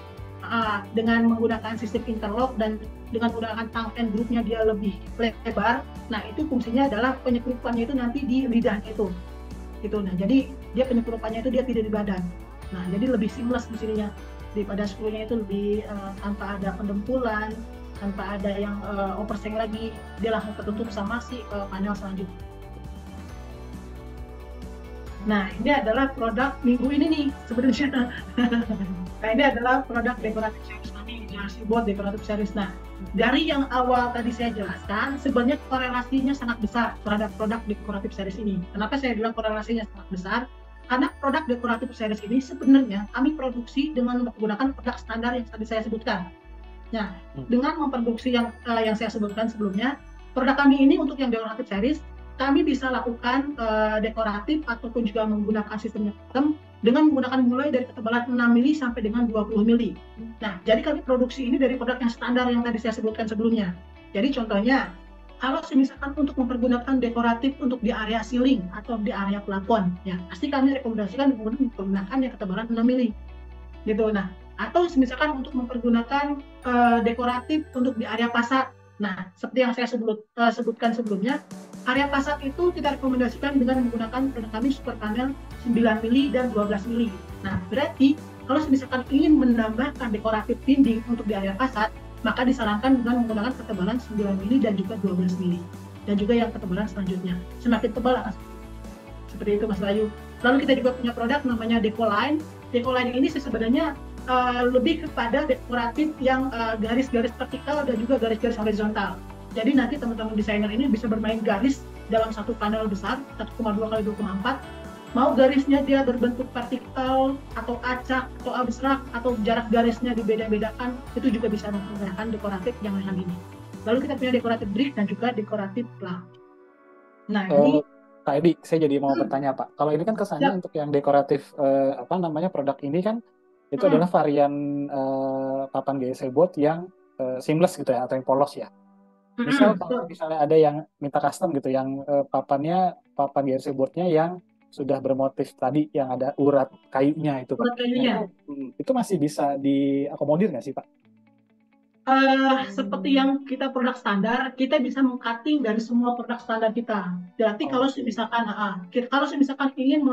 dengan menggunakan sistem interlock dan dengan menggunakan tank and groove-nya dia lebih lebar, nah itu fungsinya adalah penyekrupannya itu nanti di lidahnya itu. Gitu. Nah, jadi dia penyekrupannya itu dia tidak di badan. Nah, jadi lebih seamless di sininya daripada skrunya itu lebih tanpa ada pendempulan, tanpa ada yang overseng lagi, dia langsung tertutup sama si panel selanjutnya. Nah, ini adalah produk minggu ini nih sebenarnya. Nah, ini adalah produk dekoratif series kami, JRC Board dekoratif series. Nah, dari yang awal tadi saya jelaskan, sebenarnya korelasinya sangat besar terhadap produk dekoratif series ini. Kenapa saya bilang korelasinya sangat besar? Karena produk dekoratif series ini sebenarnya kami produksi dengan menggunakan produk standar yang tadi saya sebutkan. Nah, dengan memproduksi yang saya sebutkan sebelumnya, produk kami ini untuk yang dekoratif series, kami bisa lakukan dekoratif ataupun juga menggunakan sistemnya custom dengan menggunakan mulai dari ketebalan 6 mili sampai dengan 20 mili. Nah, jadi kami produksi ini dari produk yang standar yang tadi saya sebutkan sebelumnya. Jadi contohnya, kalau misalkan untuk mempergunakan dekoratif untuk di area ceiling atau di area plafon, ya pasti kami rekomendasikan menggunakan yang ketebalan 6 mili. Gitu. Nah, atau misalkan untuk mempergunakan dekoratif untuk di area fasad. Nah, seperti yang saya sebutkan sebelumnya, area fasad itu kita rekomendasikan dengan menggunakan produk kami super panel 9 mili dan 12 mili. Nah, berarti kalau misalkan ingin menambahkan dekoratif dinding untuk di area fasad, maka disarankan dengan menggunakan ketebalan 9 mili dan juga 12 mili. Dan juga yang ketebalan selanjutnya. Semakin tebal akan seperti itu, Mas Bayu. Lalu kita juga punya produk namanya Decoline. Decoline ini sebenarnya lebih kepada dekoratif yang garis-garis vertikal dan juga garis-garis horizontal. Jadi nanti teman-teman desainer ini bisa bermain garis dalam satu panel besar 1,2 x 2,4. Mau garisnya dia berbentuk vertikal atau acak atau abstrak atau jarak garisnya dibeda-bedakan, itu juga bisa menggunakan dekoratif yang macam ini. Lalu kita punya dekoratif brick dan juga dekoratif plug. Nah, ini
Kak Edi, saya jadi mau bertanya Pak. Kalau ini kan kesannya untuk yang dekoratif produk ini kan itu adalah varian papan GSC board yang seamless gitu ya, atau yang polos ya. Misal kalau misalnya ada yang minta custom gitu, yang papan GSC boardnya yang sudah bermotif tadi, yang ada urat kayunya itu Pak.
Urat kayunya.
Itu masih bisa diakomodir nggak sih Pak?
Seperti yang kita produk standar, kita bisa meng-cutting dari semua produk standar kita. Berarti kalau misalkan ingin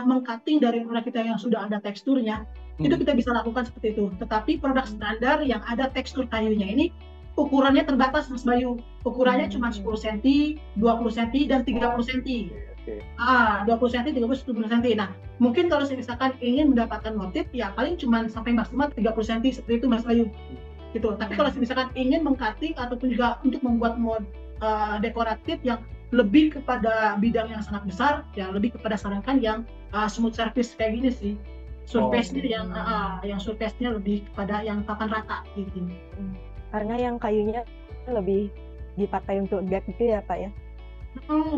meng-cutting dari produk kita yang sudah ada teksturnya, itu kita bisa lakukan seperti itu. Tetapi produk standar yang ada tekstur kayunya ini ukurannya terbatas, Mas Bayu. Ukurannya cuma 10 cm, 20 cm, dan 30 cm. 20 cm, 30 cm. Nah, mungkin kalau misalkan ingin mendapatkan motif, ya paling cuma sampai maksimal 30 cm seperti itu, Mas Bayu. Gitu. Tapi kalau misalkan ingin meng-cutting ataupun juga untuk membuat dekoratif yang lebih kepada bidang yang sangat besar, ya lebih kepada sarankan yang smooth surface kayak gini sih. Surface-nya yang surface-nya lebih kepada yang papan rata gitu.
Karena yang kayunya lebih dipakai untuk gap gitu ya Pak ya?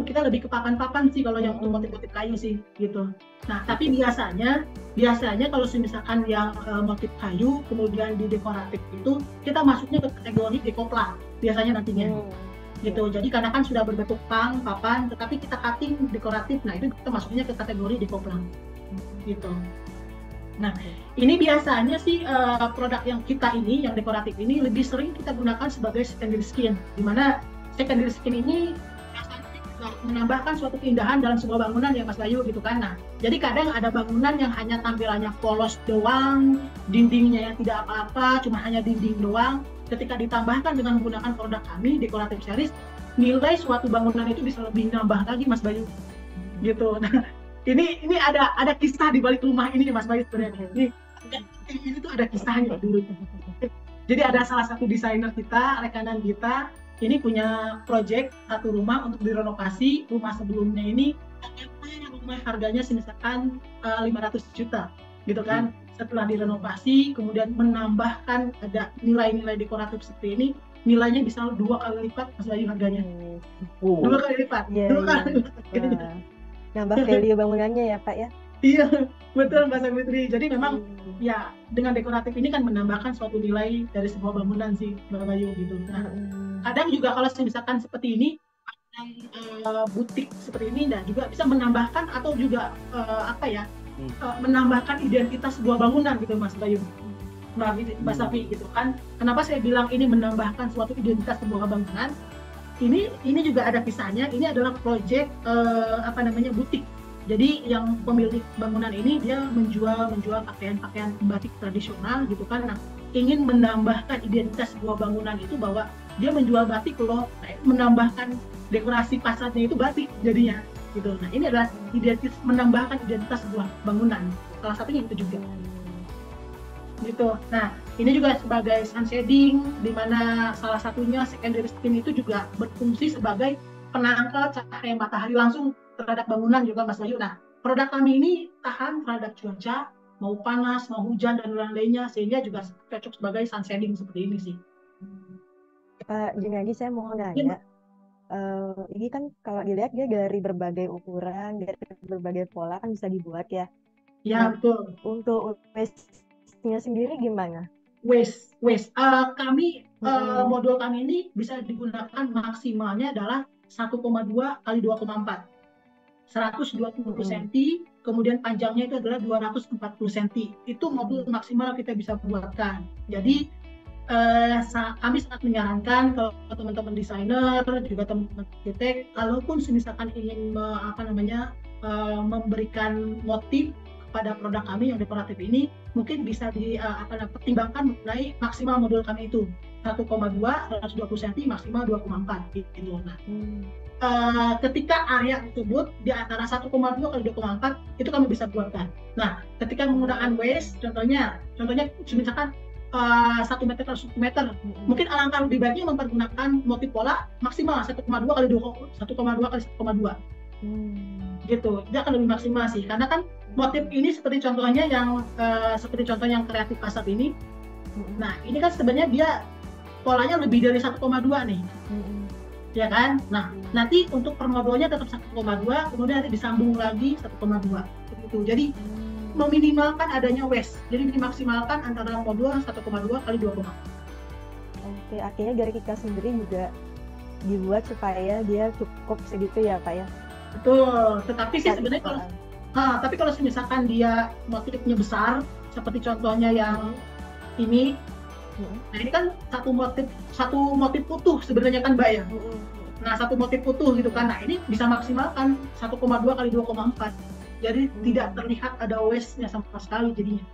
Kita lebih ke papan-papan sih kalau yang untuk motif-motif kayu sih gitu. Nah, tapi biasanya kalau misalkan yang motif kayu kemudian di dekoratif itu kita masuknya ke kategori dekoplang biasanya nantinya. Gitu. Jadi karena kan sudah berbentuk papan, tetapi kita cutting dekoratif, nah itu kita masuknya ke kategori dekoplang. gitu. Nah, ini biasanya sih produk yang kita ini, yang dekoratif ini lebih sering kita gunakan sebagai secondary skin, di mana secondary skin ini biasanya juga menambahkan suatu keindahan dalam sebuah bangunan ya Mas Bayu gitu kan. Nah, jadi kadang ada bangunan yang hanya tampilannya polos doang, dindingnya yang tidak apa-apa, cuma hanya dinding doang. Ketika ditambahkan dengan menggunakan produk kami, Decorative Series, nilai suatu bangunan itu bisa lebih nambah lagi Mas Bayu gitu. Nah, ini ada kisah di balik rumah ini Mas Bayu sebenarnya. Ini tuh ada kisahnya dulu. Jadi ada salah satu desainer kita, rekanan kita, ini punya project satu rumah untuk direnovasi. Rumah sebelumnya ini rumah harganya misalkan 500 juta gitu kan. Setelah direnovasi kemudian menambahkan ada nilai-nilai dekoratif seperti ini, nilainya bisa 2 kali lipat Mas Bayu harganya. 2 kali lipat. Dua kali lipat.
Nambah value bangunannya ya Pak ya?
Iya, betul Mbak Savitri. Jadi memang ya dengan dekoratif ini kan menambahkan suatu nilai dari sebuah bangunan sih Mbak Bayu gitu. Nah, kadang juga kalau misalkan seperti ini, butik seperti ini, dan juga bisa menambahkan atau juga menambahkan identitas sebuah bangunan gitu Mas Bayu. Mbak Safi gitu kan. Kenapa saya bilang ini menambahkan suatu identitas sebuah bangunan? Ini juga ada kisahnya. Ini adalah proyek butik. Jadi yang pemilik bangunan ini dia menjual pakaian-pakaian batik tradisional gitu kan. Nah, ingin menambahkan identitas sebuah bangunan itu bahwa dia menjual batik loh, menambahkan dekorasi fasadnya itu batik jadinya gitu. Nah, ini adalah menambahkan identitas sebuah bangunan. Salah satunya itu juga. Gitu. Nah, ini juga sebagai sun shading, di mana salah satunya secondary skin itu juga berfungsi sebagai penangkal cahaya matahari langsung terhadap bangunan juga Mas Bayu. Nah, produk kami ini tahan terhadap cuaca, mau panas, mau hujan dan lain-lainnya, sehingga juga cocok sebagai sun shading seperti ini sih.
Pak Junadi, saya mau nanya, ini kan kalau dilihat dia dari berbagai ukuran, dari berbagai pola kan bisa dibuat ya.
Ya, betul.
Untuk waste-nya sendiri gimana?
Waste. Kami modul kami ini bisa digunakan maksimalnya adalah 1,2 kali 2,4. 120 cm, kemudian panjangnya itu adalah 240 cm. Itu modul maksimal kita bisa buatkan. Jadi kami sangat menyarankan kalau teman-teman desainer, juga teman-teman arsitek, kalaupun misalkan ingin memberikan motif pada produk kami yang dekoratif ini, mungkin bisa dipertimbangkan mengenai maksimal modul kami itu 1,2, 120 cm, maksimal 2,4 gitu. Nah, ketika area tersebut di antara 1,2 kali 2,4 itu kami bisa buatkan. Nah, ketika menggunakan waste, contohnya misalkan 1 meter per 1 meter, mungkin alangkah lebih baiknya mempergunakan motif pola maksimal 1,2 kali 1,2 gitu. Dia akan lebih maksimal sih, karena kan motif ini seperti contohnya yang kreatif pasar ini. Nah, ini kan sebenarnya dia polanya lebih dari 1,2 nih. Ya kan? Nah, nanti untuk per modulnya tetap 1,2, kemudian nanti disambung lagi 1,2 gitu. Jadi meminimalkan adanya waste. Jadi dimaksimalkan antara modul 1,2 kali 2,4.
Oke, akhirnya dari kita sendiri juga dibuat supaya dia cukup segitu ya Pak ya?
Betul, tetapi sih sebenarnya kalau misalkan dia motifnya besar, seperti contohnya yang ini, nah ini kan satu motif utuh sebenarnya kan Mbak ya. Nah, satu motif utuh gitu kan. Nah, ini bisa maksimalkan 1,2 kali 2,4. Jadi tidak terlihat ada waste-nya sama sekali jadinya.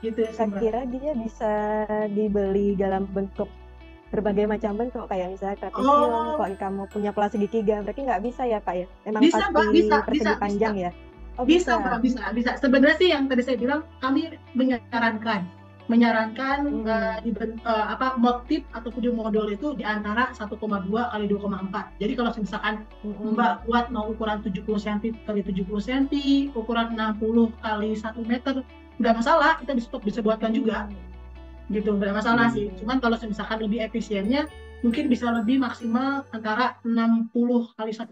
Gitu ya.
Saya kira dia bisa dibeli dalam bentuk berbagai macam bentuk, kayak misalnya trapesium, kalau kamu punya pola segitiga, berarti nggak bisa ya Pak ya? Emang
bisa,
pasti
Mbak,
persegi panjang ya?
Oh, bisa. Sebenarnya sih yang tadi saya bilang, kami menyarankan motif atau ujung modul itu di antara 1,2 kali 2,4. Jadi kalau misalkan Mbak buat mau ukuran 70 cm kali 70 cm, ukuran 60 kali 1 meter, nggak masalah, kita bisa buatkan juga. Gitu, nggak masalah sih. Cuman kalau misalkan lebih efisiennya, mungkin bisa lebih maksimal antara 60 kali 1,2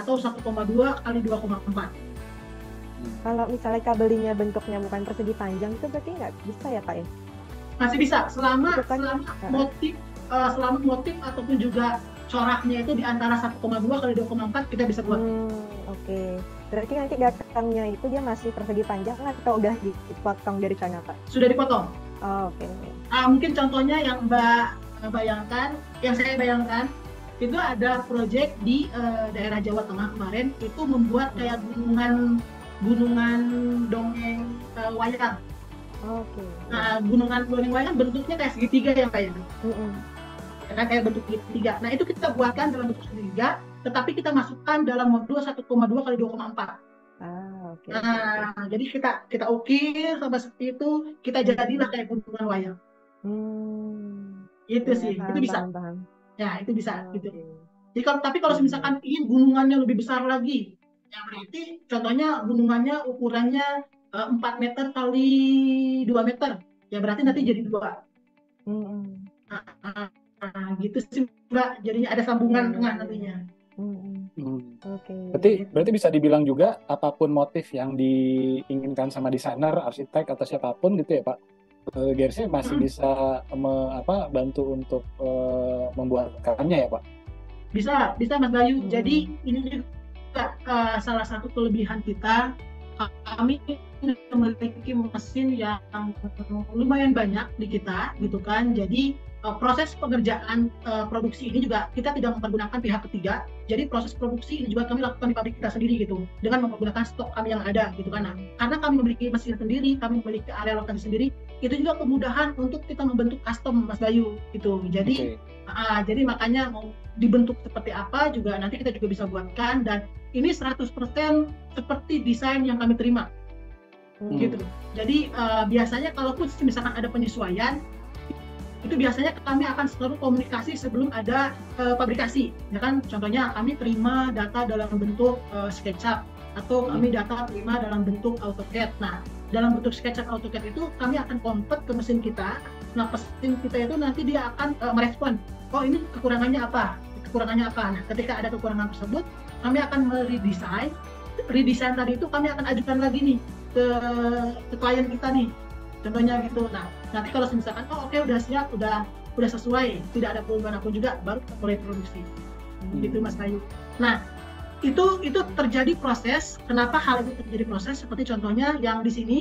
atau 1,2 kali 2,4.
Kalau misalnya kabelnya bentuknya bukan persegi panjang, itu berarti nggak bisa ya Pak ya?
Masih bisa, selama motif ataupun juga coraknya itu di antara 1,2 kali 2,4 kita bisa buat.
Oke. Berarti nanti datangnya itu dia masih persegi panjang atau udah dipotong dari sana, Pak?
Sudah dipotong.
Oh, oke.
Mungkin contohnya yang Mbak bayangkan, yang saya bayangkan, itu ada proyek di daerah Jawa Tengah kemarin, itu membuat kayak gunungan dongeng wayang.
Oke.
Nah, gunungan dongeng wayang bentuknya kayak segitiga ya Pak ya. Kan kayak bentuk segitiga. Nah, itu kita buatkan dalam bentuk segitiga, tetapi kita masukkan dalam modul 1,2 kali 2,4.
Oke.
Nah, jadi kita ukir sampai seperti itu, kita jadilah kayak gunungan wayang. Itu
Ya,
sih, itu bisa.
Paham.
Ya, itu bisa gitu.
Oke.
Jadi tapi kalau misalkan ingin gunungannya lebih besar lagi, ya berarti contohnya gunungannya ukurannya 4 meter kali 2 meter, ya berarti nanti jadi 2. Gitu sih Mbak, jadinya ada sambungan tengah nantinya.
Oke.
Berarti bisa dibilang juga apapun motif yang diinginkan sama desainer, arsitek atau siapapun gitu ya Pak, GRC masih bisa bantu untuk membuatkannya ya Pak?
Bisa Mas Bayu. Jadi ini juga salah satu kelebihan kita, kami memiliki mesin yang lumayan banyak di kita gitu kan. Jadi proses pengerjaan produksi ini juga kita tidak mempergunakan pihak ketiga. Jadi proses produksi ini juga kami lakukan di pabrik kita sendiri gitu, dengan menggunakan stok kami yang ada gitu kan. Nah, karena kami memiliki mesin sendiri, kami memiliki area lokasi sendiri, itu juga kemudahan untuk kita membentuk custom Mas Bayu gitu. Jadi jadi makanya mau dibentuk seperti apa juga nanti kita juga bisa buatkan, dan ini 100% seperti desain yang kami terima. Gitu. Jadi biasanya kalaupun misalkan ada penyesuaian, itu biasanya kami akan selalu komunikasi sebelum ada pabrikasi, ya kan? Contohnya kami terima data dalam bentuk SketchUp, atau kami terima dalam bentuk AutoCAD. Nah, dalam bentuk SketchUp AutoCAD itu kami akan convert ke mesin kita. Nah, mesin kita itu nanti dia akan merespon, oh ini kekurangannya apa? Nah, ketika ada kekurangan tersebut, kami akan meredesain. Redesign tadi itu kami akan ajukan lagi nih ke klien kita nih. Contohnya gitu. Nah, nanti kalau misalkan oke udah siap, udah sesuai, tidak ada perubahan apapun juga, baru kita mulai produksi. Gitu Mas Bayu. Nah, itu terjadi proses. Kenapa hal itu terjadi proses? Seperti contohnya yang di sini,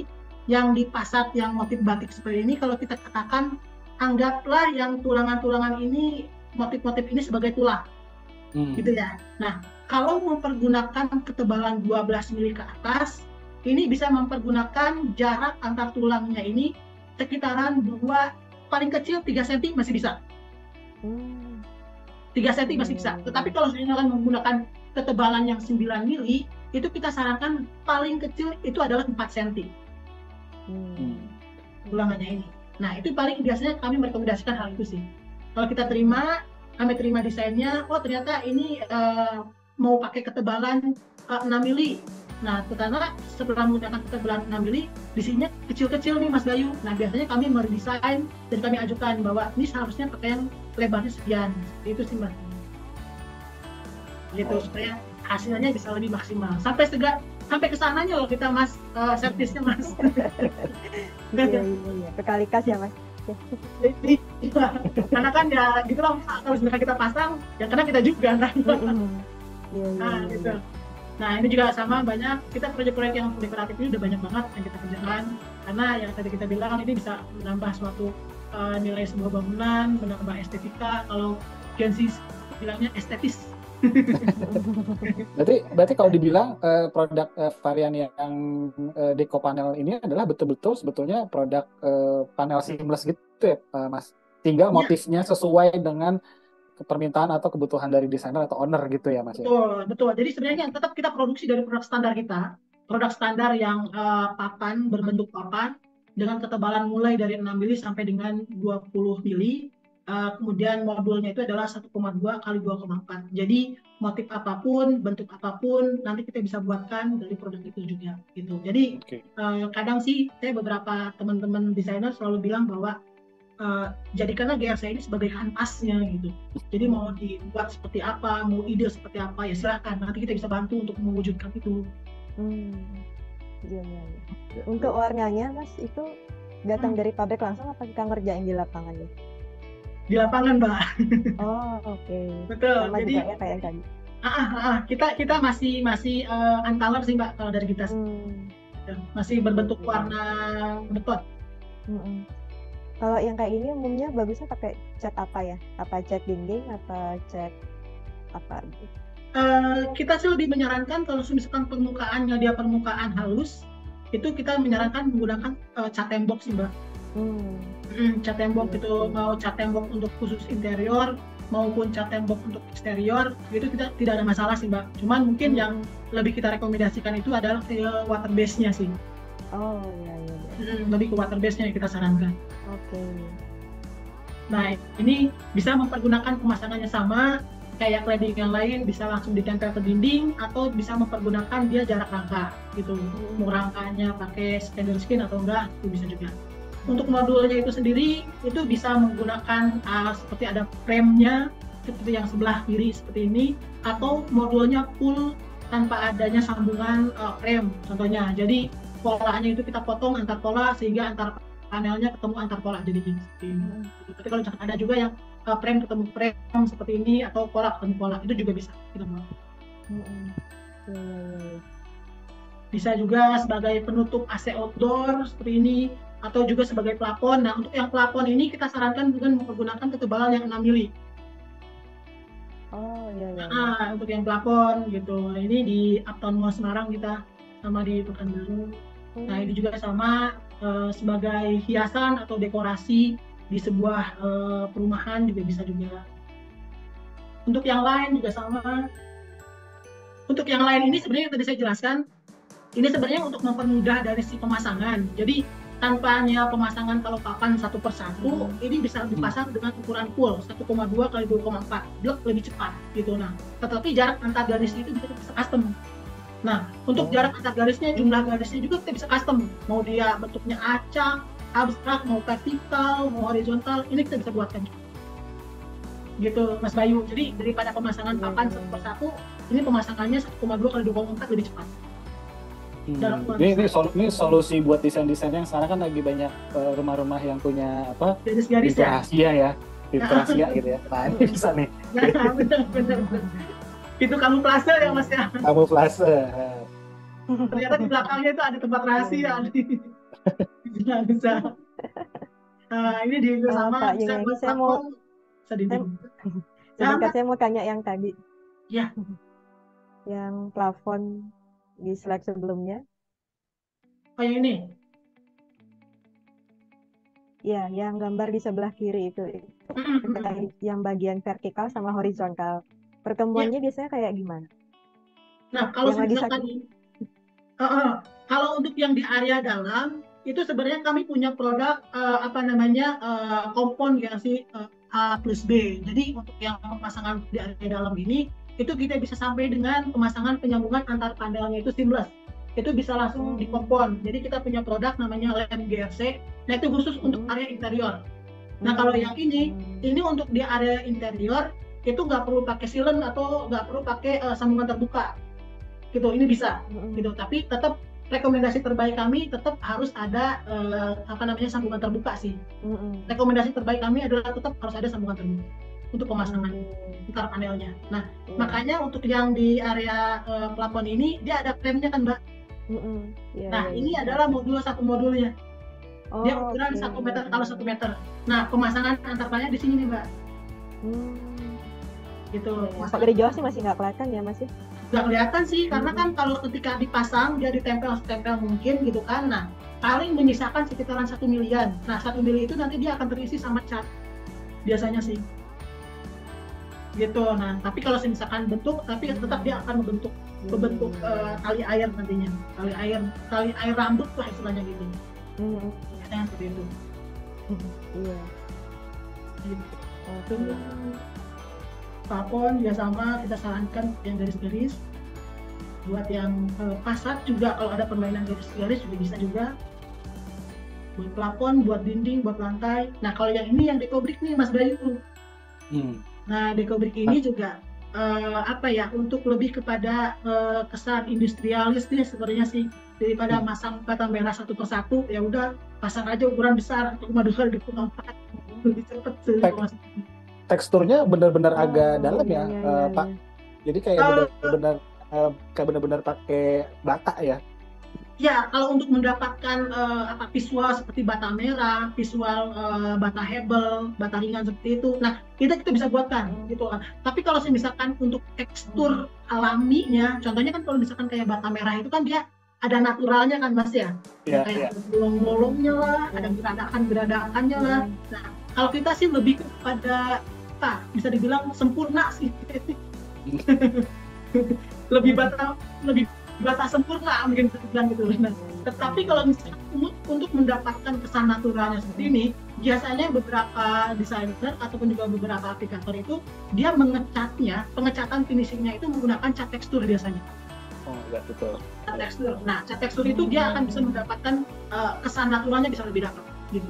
yang di pasar yang motif batik seperti ini, kalau kita katakan anggaplah yang tulangan-tulangan ini, motif-motif ini sebagai tulang. Gitu ya. Nah, kalau mempergunakan ketebalan 12 mili ke atas, ini bisa mempergunakan jarak antar tulangnya ini sekitaran 2, paling kecil 3 cm masih bisa. 3 cm masih bisa. Tetapi kalau misalkan menggunakan ketebalan yang 9 mili, itu kita sarankan paling kecil itu adalah 4 cm. Tulangannya ini. Nah, itu paling biasanya kami merekomendasikan hal itu sih. Kalau kita kami terima desainnya, oh ternyata ini mau pakai ketebalan 6 mili. Nah, karena setelah menggunakan ketebalan 6 mili, di sininya kecil-kecil nih Mas Bayu. Nah, biasanya kami meredesain dan kami ajukan bahwa ini seharusnya pakai yang lebarnya sekian. Itu sih Mas. Gitu, supaya hasilnya bisa lebih maksimal. Sampai ke sananya loh kita Mas, servisnya Mas.
Iya. Berkali-kali ya Mas.
Jadi, karena kan ya gitu loh, kalau misalkan kita pasang, ya karena kita juga kan. Gitu. Nah, ini juga sama, banyak kita proyek-proyek yang dekoratif ini udah banyak banget yang kita kerjakan, karena yang tadi kita bilang ini bisa menambah suatu nilai sebuah bangunan, menambah estetika. Kalau Gen Z bilangnya estetis.
Berarti kalau dibilang produk varian yang Deco panel ini adalah betul-betul sebetulnya produk panel seamless gitu ya Mas, sehingga motifnya sesuai dengan permintaan atau kebutuhan dari desainer atau owner gitu ya Mas?
Betul. Jadi sebenarnya tetap kita produksi dari produk standar kita, produk standar yang papan, berbentuk papan dengan ketebalan mulai dari 6 mili sampai dengan 20 mili. Kemudian modulnya itu adalah 1,2 kali 2,4. Jadi motif apapun, bentuk apapun nanti kita bisa buatkan dari produk itu juga gitu. Jadi kadang sih saya beberapa teman-teman desainer selalu bilang bahwa jadikanlah GRC ini sebagai kanvasnya gitu. Jadi mau dibuat seperti apa, mau ide seperti apa, ya silahkan. Nanti kita bisa bantu untuk mewujudkan itu.
Iya. Untuk warnanya Mas, itu datang dari pabrik langsung apa kita ngerjain di lapangan ya?
Di lapangan Mbak.
Oh oke.
Betul.
Sama
jadi
juga ya kayak tadi.
Kita masih uncolor sih Mbak kalau dari kita masih berbentuk warna betot.
Kalau yang kayak ini umumnya bagusnya pakai cat apa ya? Apa cat dinding? Apa cat apa?
Kita sih lebih menyarankan kalau misalkan permukaannya dia permukaan halus, itu kita menyarankan menggunakan cat tembok sih Mbak. Cat tembok itu mau cat tembok untuk khusus interior maupun cat tembok untuk eksterior itu tidak ada masalah sih Mbak. Cuman mungkin yang lebih kita rekomendasikan itu adalah water base-nya sih.
Oh iya.
Lebih ke water base-nya yang kita sarankan.
Oke.
Nah ini bisa mempergunakan pemasangannya sama kayak cladding yang lain, bisa langsung ditempel ke dinding atau bisa mempergunakan dia jarak rangka gitu. Mau rangkanya pakai standard skin atau enggak itu bisa juga. Untuk modulnya itu sendiri itu bisa menggunakan seperti ada frame-nya seperti yang sebelah kiri seperti ini, atau modulnya full tanpa adanya sambungan frame contohnya. Jadi polanya itu kita potong antar pola sehingga antar panelnya ketemu antar pola jadi seperti ini. Tapi kalau ada juga yang frame ketemu frame seperti ini atau pola ketemu pola itu juga bisa kita mau. Bisa juga sebagai penutup AC outdoor seperti ini atau juga sebagai plafon. Nah untuk yang plafon ini kita sarankan dengan mempergunakan ketebalan yang 6 mili.
Oh iya.
Untuk yang plafon gitu. Ini di Uptown Mall Semarang kita sama di Pekanbaru. Nah ini juga sama sebagai hiasan atau dekorasi di sebuah perumahan juga bisa juga. Untuk yang lain juga sama. Untuk yang lain ini sebenarnya yang tadi saya jelaskan, ini sebenarnya untuk mempermudah dari si pemasangan. Jadi tanpa hanya pemasangan kalau papan satu persatu, ini bisa dipasang dengan ukuran full 1,2 kali 2,4, blok lebih cepat gitu. Nah, tetapi jarak antar garisnya itu bisa custom. Nah, untuk jarak antar garisnya, jumlah garisnya juga kita bisa custom. Mau dia bentuknya acak, abstrak, mau vertikal, mau horizontal, ini kita bisa buatkan. Gitu, Mas Bayu. Jadi daripada pemasangan papan satu persatu, ini pemasangannya 1,2 kali 2,4 lebih cepat.
Ini solusi buat desain-desain yang sekarang kan lagi banyak rumah-rumah yang punya
garis-garis
rahasia ya, rahasia gitu ya. Nah ini bisa nih.
Ya, benar. Itu kamuflase ya Mas ya.
Kamuflase.
Ternyata di belakangnya itu ada tempat rahasia. Bisa. Ini di sama.
Saya mau tanya yang tadi.
Ya.
Yang plafon di slide sebelumnya.
Kayak ini?
Ya, yang gambar di sebelah kiri itu. Yang bagian vertikal sama horizontal. Pertemuannya biasanya kayak gimana?
Nah, kalau kalau untuk yang di area dalam, itu sebenarnya kami punya produk kompon ya sih A plus B. Jadi untuk yang pemasangan di area dalam ini, itu kita bisa sampai dengan pemasangan penyambungan antar panelnya itu seamless. Itu bisa langsung dikompon. Jadi kita punya produk namanya lem GRC. Nah itu khusus untuk area interior. Nah kalau yang ini untuk di area interior itu nggak perlu pakai sealant atau nggak perlu pakai sambungan terbuka. Gitu, ini bisa. Gitu. Tapi tetap rekomendasi terbaik kami tetap harus ada sambungan terbuka sih. Rekomendasi terbaik kami adalah tetap harus ada sambungan terbuka untuk pemasangan antar panelnya. Nah, makanya untuk yang di area plafon ini dia ada frame-nya kan, Mbak? Ini adalah satu modulnya. Dia ukuran 1 meter kalau 1 meter. Nah, pemasangan antar panel di sini nih, Mbak. Gitu.
Kalau dari jauh sih masih nggak kelihatan ya, Mas?
Nggak kelihatan sih, karena kan kalau ketika dipasang dia ditempel mungkin gitu kan. Nah, paling menyisakan sekitaran 1 milian. Nah, 1 mili itu nanti dia akan terisi sama cat. Biasanya sih. Gitu. Nah, tapi kalau misalkan bentuk, tapi tetap dia akan membentuk tali air nantinya, tali air rambut lah istilahnya gitu. Biasanya seperti itu.
Iya.
Gitu. Plafon ya sama kita sarankan yang garis-garis. Buat yang fasad juga kalau ada permainan garis-garis juga bisa juga. Buat plafon, buat dinding, buat lantai. Nah kalau yang ini yang dekobrik nih Mas Bayu. Nah, dekobrik ini juga untuk lebih kepada kesan industrialis nih sebenarnya sih, daripada masang batang merah satu persatu, ya udah pasang aja ukuran besar 1,2 kali 2,4 lebih cepet sih.
Teksturnya benar-benar agak dalam ya, Pak. Jadi kayak
Kalau
benar-benar kayak benar-benar pakai bata ya.
Ya, kalau untuk mendapatkan visual seperti bata merah, visual bata hebel, bata ringan seperti itu, nah kita bisa buatkan gitu kan. Tapi kalau misalkan untuk tekstur alaminya, contohnya kan kalau misalkan kayak bata merah itu kan dia ada naturalnya kan Mas ya,
Iya,
kayak
iya.
ada bolong-bolongnya lah, ada geradakan-geradakannya lah. Nah, kalau kita sih lebih kepada bisa dibilang sempurna sih. lebih bata sempurna mungkin bisa dibilang gitu. Nah, tetapi kalau misalnya untuk mendapatkan kesan naturalnya seperti ini, biasanya beberapa desainer ataupun juga beberapa aplikator itu dia pengecatan finishingnya itu menggunakan cat tekstur biasanya.
Oh, enggak, betul.
Cat tekstur. Nah, cat tekstur itu dia akan bisa mendapatkan kesan naturalnya bisa lebih dapat gitu.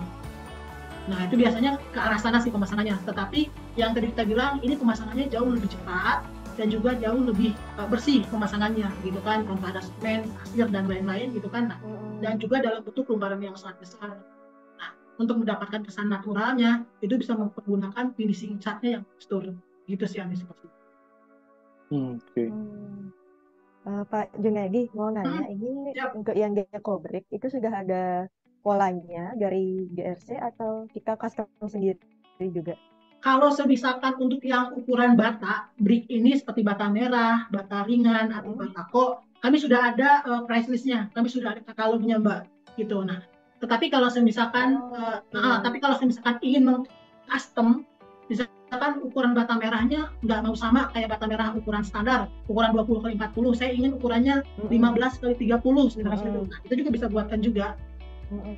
Nah, itu biasanya ke arah sana sih pemasangannya. Tetapi yang tadi kita bilang ini pemasangannya jauh lebih cepat dan juga jauh lebih bersih pemasangannya gitu kan, tanpa ada semen, pasir dan lain-lain gitu kan. Nah, dan juga dalam bentuk lembaran yang sangat besar. Nah, untuk mendapatkan kesan naturalnya itu bisa mempergunakan finishing catnya yang tekstur gitu sih antisipasi.
Oke.
Pak Junedi mau nanya, ini untuk yang Decobrik itu sudah ada polanya dari GRC atau kita custom sendiri juga?
Kalau misalkan untuk yang ukuran bata, brick ini seperti bata merah, bata ringan, atau bata kok, kami sudah ada price listnya, kami sudah ada katalognya Mbak, gitu. Nah, tetapi kalau misalkan, ingin meng-custom, misalkan ukuran bata merahnya nggak mau sama kayak bata merah ukuran standar, ukuran 20x40, saya ingin ukurannya 15x30, nah, itu juga bisa buatkan juga.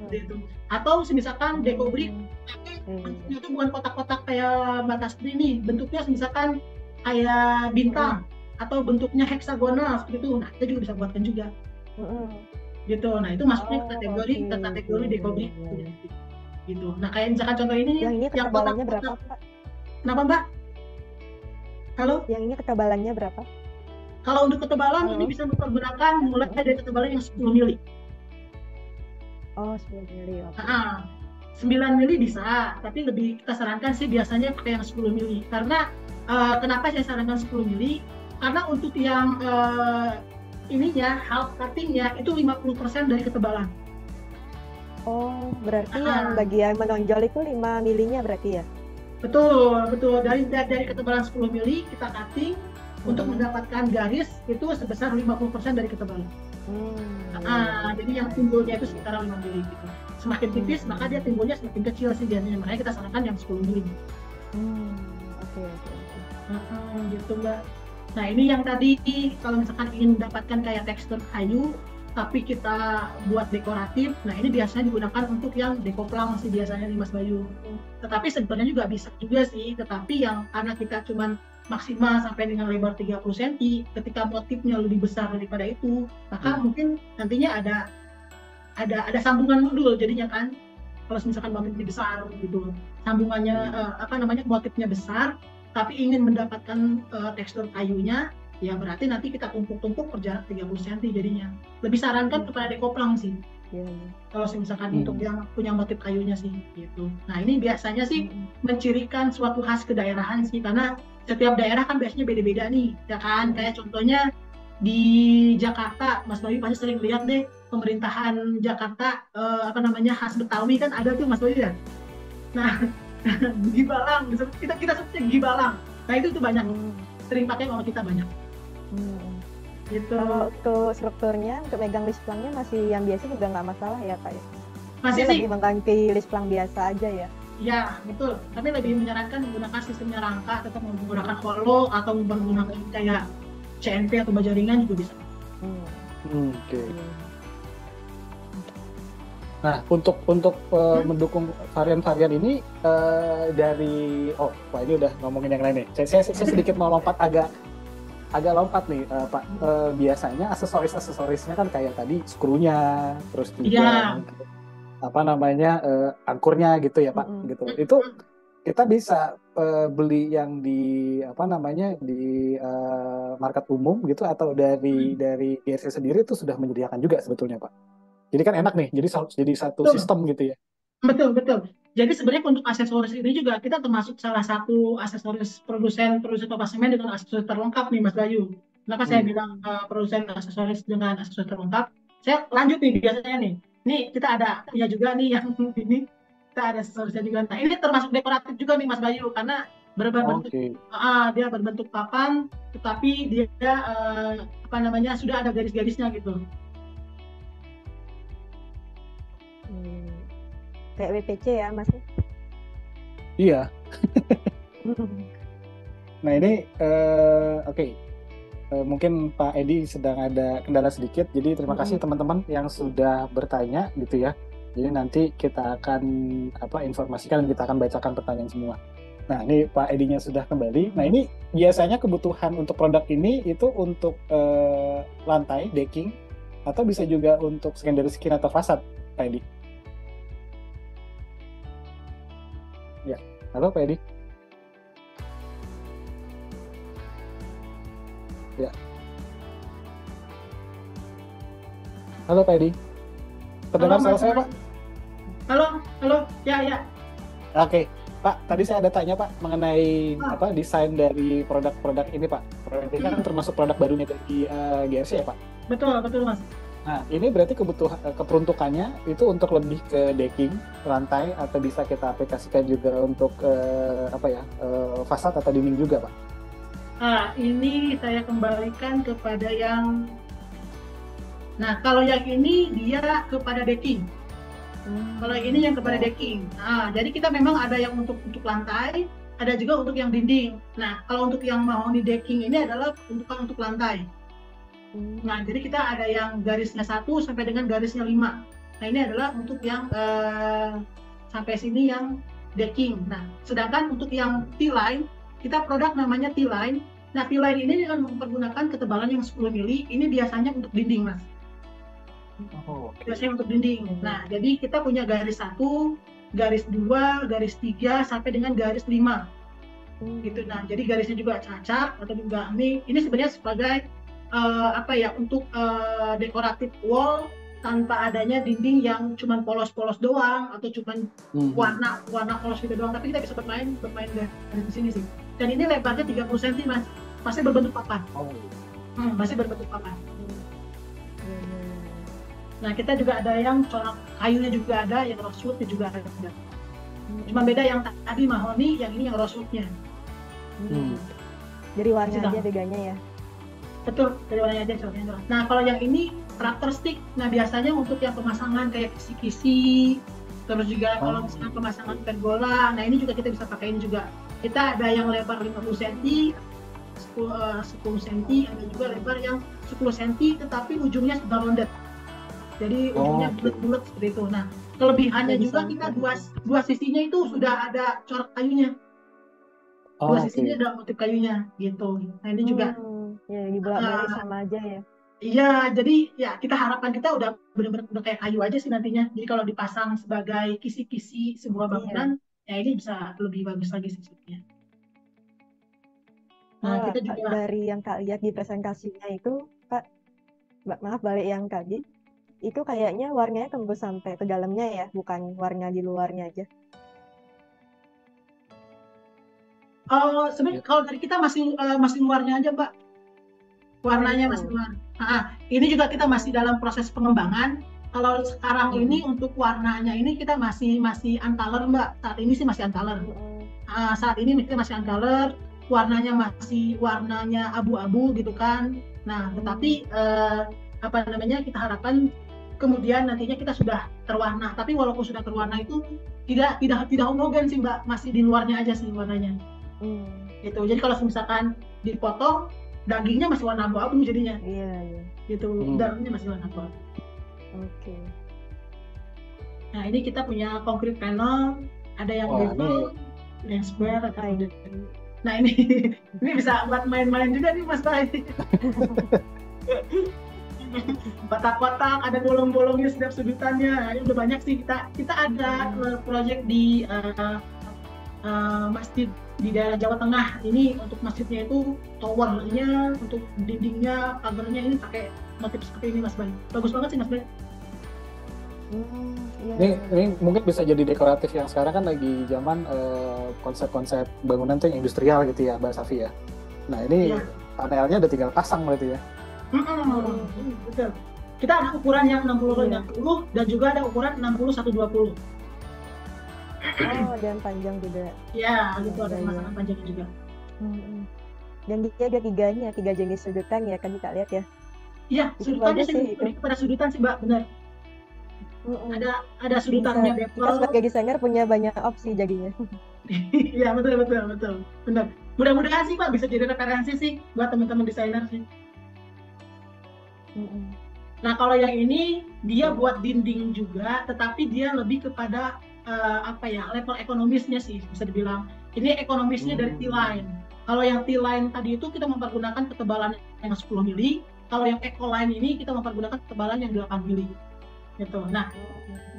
Gitu. Atau misalkan Decobrik tapi bentuknya itu bukan kotak-kotak kayak bata seperti ini, bentuknya misalkan kayak bintang atau bentuknya heksagonal seperti itu, nah kita juga bisa buatkan juga gitu. Nah itu masuknya ke kategori Decobrik gitu. Nah kayak misalkan contoh ini
yang ketebalannya berapa Pak?
Kenapa Mbak? Halo?
Yang ini ketebalannya berapa?
Kalau untuk ketebalan ini bisa mempergunakan mulai dari ketebalan yang 10 mili.
Oh, 10 mili. Okay.
9 mili bisa, tapi lebih kita sarankan sih biasanya pakai yang 10 mili. Karena kenapa saya sarankan 10 mili? Karena untuk yang ininya, half cuttingnya itu 50% dari ketebalan.
Oh, berarti yang bagian menonjol itu 5 milinya berarti ya?
Betul. Dari ketebalan 10 mili kita cutting untuk mendapatkan garis itu sebesar 50% dari ketebalan. Jadi yang timbulnya itu sekitar 5 mili gitu. Semakin tipis maka dia timbulnya semakin kecil sih biasanya, makanya kita sarankan yang 10 mili.
Oke.
Gitu Mbak. Nah ini yang tadi kalau misalkan ingin mendapatkan kayak tekstur kayu tapi kita buat dekoratif, nah ini biasanya digunakan untuk yang dekoplang sih biasanya nih Mas Bayu. Tetapi sebenarnya juga bisa juga sih, tetapi yang karena kita cuman maksimal sampai dengan lebar 30 cm, ketika motifnya lebih besar daripada itu, maka mungkin nantinya ada sambungan modul jadinya kan. Kalau misalkan motifnya besar gitu, sambungannya motifnya besar, tapi ingin mendapatkan tekstur kayunya, ya berarti nanti kita tumpuk-tumpuk per jarak 30 cm jadinya. Lebih sarankan kepada dekoplang sih. Kalau misalkan untuk yang punya motif kayunya sih gitu. Nah ini biasanya sih mencirikan suatu khas kedaerahan sih, karena setiap daerah kan biasanya beda-beda nih, ya kan? Kayak contohnya di Jakarta, Mas Bayu pasti sering lihat deh pemerintahan Jakarta khas Betawi kan ada tuh Mas Bayu ya. Nah Gibalang, kita sebutnya Gibalang. Nah itu tuh banyak, sering pakai sama kita banyak. Gitu.
Kalau untuk strukturnya, untuk megang list plangnya masih yang biasa juga nggak masalah ya Pak ya?
Masih sih.
Lebih mengganti list plang biasa aja ya?
Ya betul, tapi lebih menyarankan menggunakan sistemnya rangka, tetap menggunakan hollow atau menggunakan kayak CNP atau baja ringan juga bisa.
Oke. Nah, untuk mendukung varian-varian ini dari ini udah ngomongin yang lain nih. Saya sedikit mau lompat agak lompat nih, Pak. Biasanya aksesorisnya kan kayak tadi skrunya, terus juga angkurnya gitu ya, Pak. Gitu. Itu kita bisa beli yang di market umum gitu, atau dari GRC sendiri itu sudah menyediakan juga sebetulnya, Pak. Jadi kan enak nih, jadi satu sistem gitu ya.
Betul. Jadi sebenarnya untuk aksesoris ini juga kita termasuk salah satu aksesoris produsen papan semen dengan aksesoris terlengkap nih Mas Bayu. Kenapa saya bilang produsen aksesoris dengan aksesoris terlengkap? Saya lanjut nih biasanya nih. Nih kita ada punya juga nih yang ini kita ada aksesorisnya juga. Nah ini termasuk dekoratif juga nih Mas Bayu karena berbentuk dia berbentuk papan, tetapi dia apa namanya sudah ada garis-garisnya gitu.
Kayak WPC ya Mas?
Iya. Nah ini oke. Mungkin Pak Edi sedang ada kendala sedikit, jadi terima kasih teman-teman yang sudah bertanya gitu ya. Jadi nanti kita akan informasikan dan kita akan bacakan pertanyaan semua. Nah ini Pak Edinya sudah kembali. Nah ini biasanya kebutuhan untuk produk ini itu untuk lantai, decking, atau bisa juga untuk secondary skin atau fasad, Pak Edi? Ya, halo Pak Edi. Ya. Halo Pak Edi. Terdengar suara saya, Pak?
Halo. Ya.
Oke, Pak. Tadi saya ada tanya, Pak, mengenai desain dari produk-produk ini, Pak. Produk ini kan termasuk produk barunya dari GRC ya, Pak?
Betul, Mas.
Nah, ini berarti keperuntukannya itu untuk lebih ke decking, lantai, atau bisa kita aplikasikan juga untuk fasad atau dinding juga, Pak?
Ini saya kembalikan kepada yang... Nah, kalau yang ini dia kepada decking. Kalau ini yang kepada decking. Nah, jadi kita memang ada yang untuk lantai, ada juga untuk yang dinding. Nah, kalau untuk yang mahoni decking ini adalah untuk lantai. Nah, jadi kita ada yang garisnya 1 sampai dengan garisnya 5. Nah, ini adalah untuk yang sampai sini yang decking. Nah, sedangkan untuk yang T-line, kita produk namanya T-line. Nah, T-line ini dengan mempergunakan ketebalan yang 10 mili, ini biasanya untuk dinding, Mas. Biasanya untuk dinding. Nah, jadi kita punya garis 1, garis 2, garis 3, sampai dengan garis 5. Gitu. Nah, jadi garisnya juga cacat atau juga ini sebenarnya sebagai untuk dekoratif wall tanpa adanya dinding yang cuman polos-polos doang atau cuman warna polos gitu doang, tapi kita bisa bermain dari sini sih. Dan ini lebarnya 30 cm, Mas. Masih berbentuk papan. Masih berbentuk papan. Nah, kita juga ada yang corak kayunya juga ada, yang rosewoodnya juga ada. Cuma beda yang tadi mahoni, yang ini yang rosewoodnya.
Jadi warna aja bedanya ya?
Betul, dari warnanya aja coraknya. Nah, kalau yang ini traktor stick, nah biasanya untuk yang pemasangan kayak kisi-kisi, terus juga kalau misalnya pemasangan pergola, nah ini juga kita bisa pakaiin juga. Kita ada yang lebar 50 cm, 10 cm, ada juga lebar yang 10 cm, tetapi ujungnya sudah rounded. Jadi ujungnya bulat-bulat seperti itu. Nah, kelebihannya juga kita dua sisinya itu sudah ada corak kayunya. Dua sisinya ada motif kayunya gitu. Nah, ini juga
ya dibolak-balik sama aja ya.
Iya, jadi ya kita harapan kita udah benar-benar udah kayak kayu aja sih nantinya. Jadi kalau dipasang sebagai kisi-kisi sebuah bangunan, ya ini bisa lebih bagus lagi sih sebenarnya.
Nah, kita juga dari yang Kak lihat di presentasinya itu, Kak, maaf balik yang tadi, itu kayaknya warnanya tembus sampai ke dalamnya ya, bukan warna di luarnya aja.
Sebenarnya kalau dari kita masih luarnya aja, Mbak. Warnanya masih luar. Ini juga kita masih dalam proses pengembangan. Kalau sekarang ini untuk warnanya ini kita masih uncolor, Mbak. Saat ini sih masih uncolor. Saat ini kita masih uncolor. Warnanya masih warnanya abu-abu gitu kan. Nah, tetapi kita harapkan kemudian nantinya kita sudah terwarna. Tapi walaupun sudah terwarna itu tidak homogen sih, Mbak. Masih di luarnya aja sih warnanya. Gitu. Jadi kalau misalkan dipotong, dagingnya masih warna abu-abu jadinya. Iya. Gitu. Dalamnya masih warna abu-abu.
Oke.
Nah, ini kita punya concrete panel, ada yang bevel, ada yang square, atau nah ini bisa buat main-main juga nih Mas Tai. Kotak-kotak, ada bolong-bolongnya setiap sudutannya. Nah, ini udah banyak sih kita ada project di masjid di daerah Jawa Tengah. Ini untuk masjidnya itu towernya, untuk dindingnya, pagarnya ini pakai motif seperti ini Mas Bay. Bagus banget sih Mas Bay.
Iya.
Ini mungkin bisa jadi dekoratif yang sekarang kan lagi zaman konsep-konsep bangunan tuh yang industrial gitu ya, Mbak Safi ya. Nah ini
Iya.
panelnya udah tinggal pasang berarti ya.
Betul. Kita ada ukuran yang 60
Iya.
60 dan juga ada ukuran 60 120.
Oh, dan panjang juga.
Ya, gitu ada
Iya,
pemasangan panjangnya juga.
Dan dia ada tiga jenis sudutan ya kan kita lihat ya.
Iya,
Itu
sudutannya
bagus sih,
sih lebih kepada sudutan sih, Mbak, benar. Ada sudutannya
Kita
bevel.
sebagai desainer punya banyak opsi jadinya.
Iya, betul. Benar. Mudah-mudahan sih, Pak, bisa jadi referensi sih buat teman-teman desainer sih. Nah, kalau yang ini dia buat dinding juga, tetapi dia lebih kepada level ekonomisnya sih bisa dibilang. Ini ekonomisnya dari T-line. Kalau yang T-line tadi itu kita mempergunakan ketebalan yang 10 mili. Kalau yang Eco-line ini kita mempergunakan ketebalan yang 8 mili. Gitu. Nah,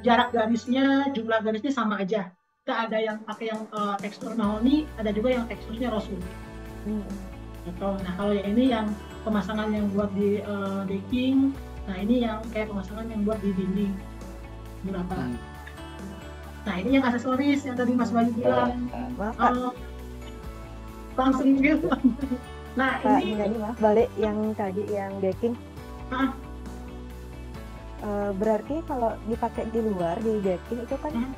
jarak garisnya, jumlah garisnya sama aja. Kita ada yang pakai yang tekstur mahoni, ada juga yang teksturnya rosewood. Gitu. Nah, kalau yang ini yang pemasangan yang buat di decking. Nah, ini yang kayak pemasangan yang buat di dinding. Berapa? Nah, ini yang aksesoris yang tadi Mas Bayu bilang. Langsung gitu. Nah,
Kak,
ini
maaf balik yang tadi yang decking. Berarti kalau dipakai di luar di decking itu kan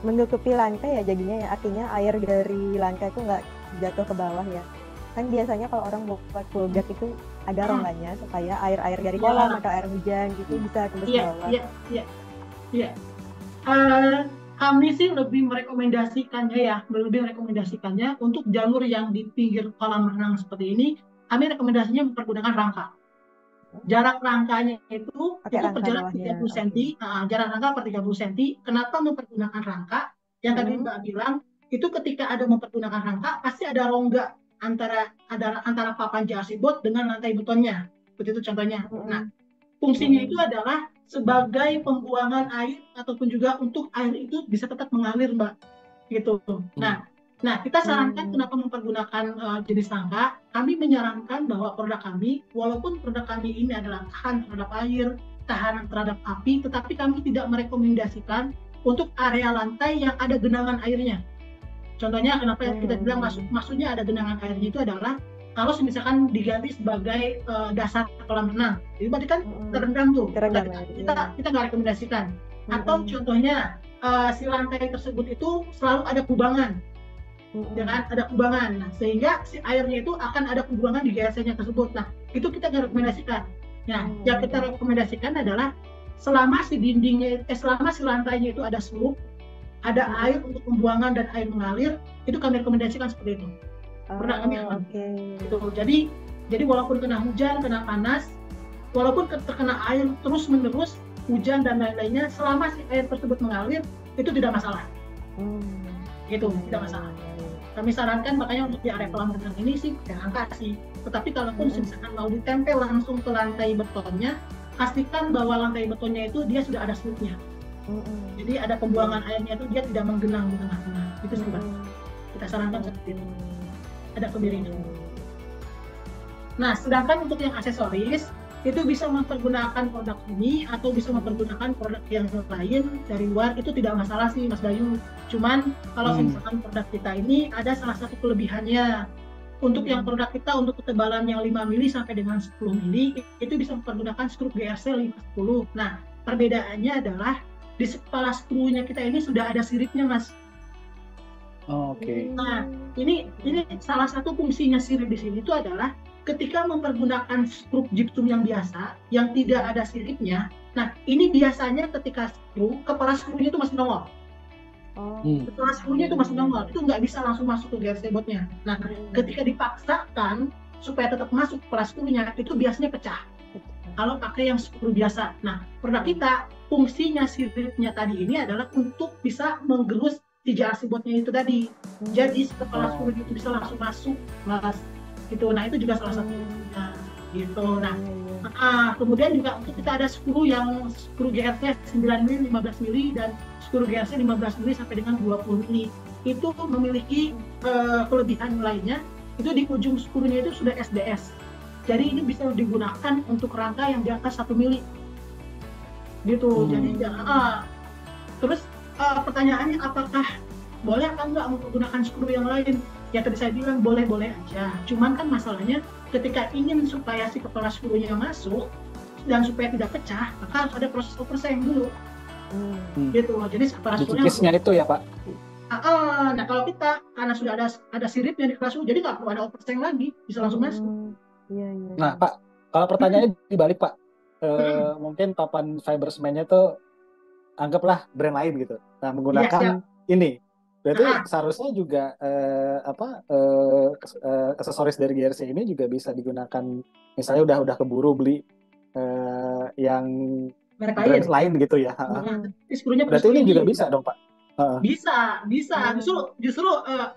menutupi lantai ya jadinya ya, artinya air dari lantai itu nggak jatuh ke bawah ya. Kan biasanya kalau orang buat full deck itu ada rongganya supaya air-air dari kolam atau air hujan gitu bisa tembus ke bawah.
Iya. Kami sih lebih merekomendasikannya untuk jalur yang di pinggir kolam renang seperti ini. Kami rekomendasinya mempergunakan rangka. Jarak rangkanya itu berjarak 30 cm. Jarak rangka per 30 cm. Kenapa mempergunakan rangka? Yang tadi Mbak bilang, itu ketika ada mempergunakan rangka pasti ada rongga antara papan JRC board dengan lantai betonnya. Seperti itu contohnya. Nah, fungsinya itu adalah sebagai pembuangan air ataupun juga untuk air itu bisa tetap mengalir, Mbak. Gitu. Nah, kita sarankan kenapa mempergunakan jenis rangka. Kami menyarankan bahwa produk kami, walaupun produk kami ini adalah tahan terhadap air, tahan terhadap api, tetapi kami tidak merekomendasikan untuk area lantai yang ada genangan airnya. Contohnya kenapa kita bilang maksudnya ada genangan airnya itu adalah kalau misalkan diganti sebagai dasar kolam renang, jadi berarti kan terendam tuh. Kita nggak rekomendasikan. Atau contohnya si lantai tersebut itu selalu ada kubangan, dengan ada kubangan, nah, sehingga si airnya itu akan ada kubangan di GRC-nya tersebut. Nah, itu kita nggak rekomendasikan. Nah, yang kita rekomendasikan adalah selama si lantainya itu ada slope, ada air untuk pembuangan dan air mengalir, itu kami rekomendasikan seperti itu. Pernah kami gitu. Jadi walaupun kena hujan, kena panas, walaupun terkena air terus menerus, hujan dan lain-lainnya, selama si air tersebut mengalir itu tidak masalah. Gitu, tidak masalah. Kami sarankan makanya untuk di area kolam renang ini sih angka sih. Tetapi kalaupun misalkan mau ditempel langsung ke lantai betonnya, pastikan bahwa lantai betonnya itu dia sudah ada slope-nya. Jadi ada pembuangan airnya itu dia tidak menggenang di tengah-tengah. Itu sih, Pak. Kita sarankan seperti itu. Ada kemiringan. Nah, sedangkan untuk yang aksesoris itu bisa mempergunakan produk ini atau bisa mempergunakan produk yang lain dari luar, itu tidak masalah sih Mas Bayu. Cuman kalau misalkan produk kita ini ada salah satu kelebihannya. Untuk yang produk kita untuk ketebalan yang 5 mili sampai dengan 10 mili itu bisa mempergunakan skru GRC 510. Nah, perbedaannya adalah di kepala skrunya kita ini sudah ada siripnya, Mas. Nah, ini salah satu fungsinya sirip di sini itu adalah ketika mempergunakan skru gypsum yang biasa, yang tidak ada siripnya. Nah, ini biasanya ketika kepala skrunya itu masih nongol. Kepala skrunya itu masih nongol, itu nggak bisa langsung masuk ke GRC boardnya. Nah, ketika dipaksakan supaya tetap masuk kepala skrunya, itu biasanya pecah. Kalau pakai yang skru biasa. Nah, produk kita fungsinya siripnya tadi ini adalah untuk bisa menggerus si JRC boardnya itu tadi. Jadi kepala skru itu bisa langsung masuk, Mas. Gitu. Nah, itu juga salah satu gitu. Nah, kemudian juga untuk kita ada skru GRC 9 mili, 15 mili dan skru GRC 15 mili sampai dengan 20 mili. Itu memiliki kelebihan lainnya. Itu di ujung skrunya itu sudah SDS. Jadi ini bisa digunakan untuk rangka yang di atas 1 mili. gitu. Jadi terus pertanyaannya apakah boleh atau enggak menggunakan skru yang lain? Ya tadi saya bilang boleh-boleh aja. Cuman kan masalahnya ketika ingin supaya si kepala skrunya masuk dan supaya tidak pecah, maka harus ada proses oversang dulu. Gitu. Jadi kepala skrunya
itu ya Pak.
Nah kalau kita karena sudah ada siripnya di kepala skru, jadi nggak perlu ada oversang lagi, bisa langsung masuk.
Iya.
Nah Pak, kalau pertanyaannya dibalik Pak, mungkin papan fiber semennya tuh anggaplah brand lain gitu. Nah menggunakan ini, berarti seharusnya juga aksesoris dari GRC ini juga bisa digunakan, misalnya udah keburu beli yang brand lain gitu ya. Berarti ini juga bisa dong Pak?
Bisa. Justru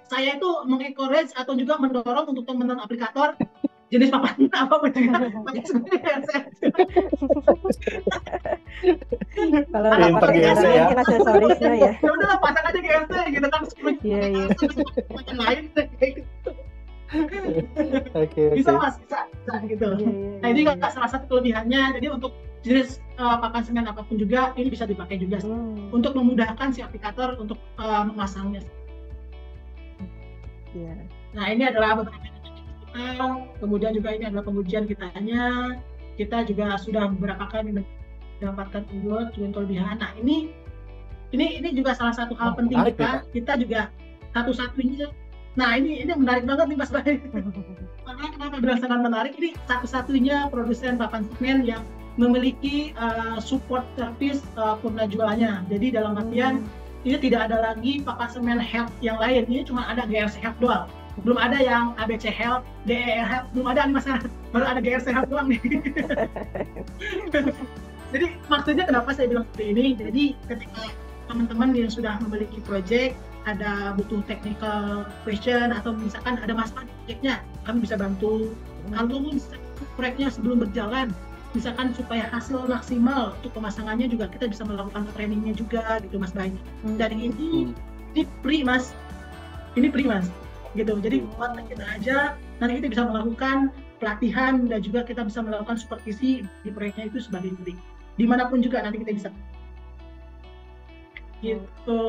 saya itu mengencourage atau juga mendorong untuk teman-teman aplikator jenis papan apapun juga pakai GRC.
Kalau nggak pakai GRC ya, mungkin aksesorisnya ya.
Ya udah pasang aja GRC gitu kan. Iya. Pakai lain gitu. Bisa mas, bisa gitu. Nah ini kan salah satu kelebihannya. Jadi untuk jenis papan semen apapun juga ini bisa dipakai juga untuk memudahkan si aplikator untuk memasangnya. Nah ini adalah beberapa. Kemudian juga ini adalah pengujian kitanya. Kita juga sudah beberapa kali mendapatkan award dengan kelebihan. Nah ini juga salah satu hal penting kita juga satu-satunya. Nah ini menarik banget nih Mas Bayu. Karena kenapa bilang sangat menarik? Ini satu-satunya produsen papan semen yang memiliki support service purna jualannya. Jadi dalam artian ini tidak ada lagi papan semen help yang lain. Ini cuma ada GRC help doang. Belum ada yang ABC help, DER help, belum ada nih Mas. Baru ada GRC help doang nih. Jadi maksudnya kenapa saya bilang seperti ini? Jadi ketika teman-teman yang sudah memiliki project, ada butuh technical question atau misalkan ada masalah di projectnya, kami bisa bantu. Kalau proyeknya sebelum berjalan, misalkan supaya hasil maksimal untuk pemasangannya juga kita bisa melakukan trainingnya juga gitu Mas Bayu. Dan ini free Mas. Ini free Mas. Gitu. Jadi buat kita aja nanti kita bisa melakukan pelatihan dan juga kita bisa melakukan supervisi di proyeknya itu sebagai free. Dimanapun juga nanti kita bisa. Gitu.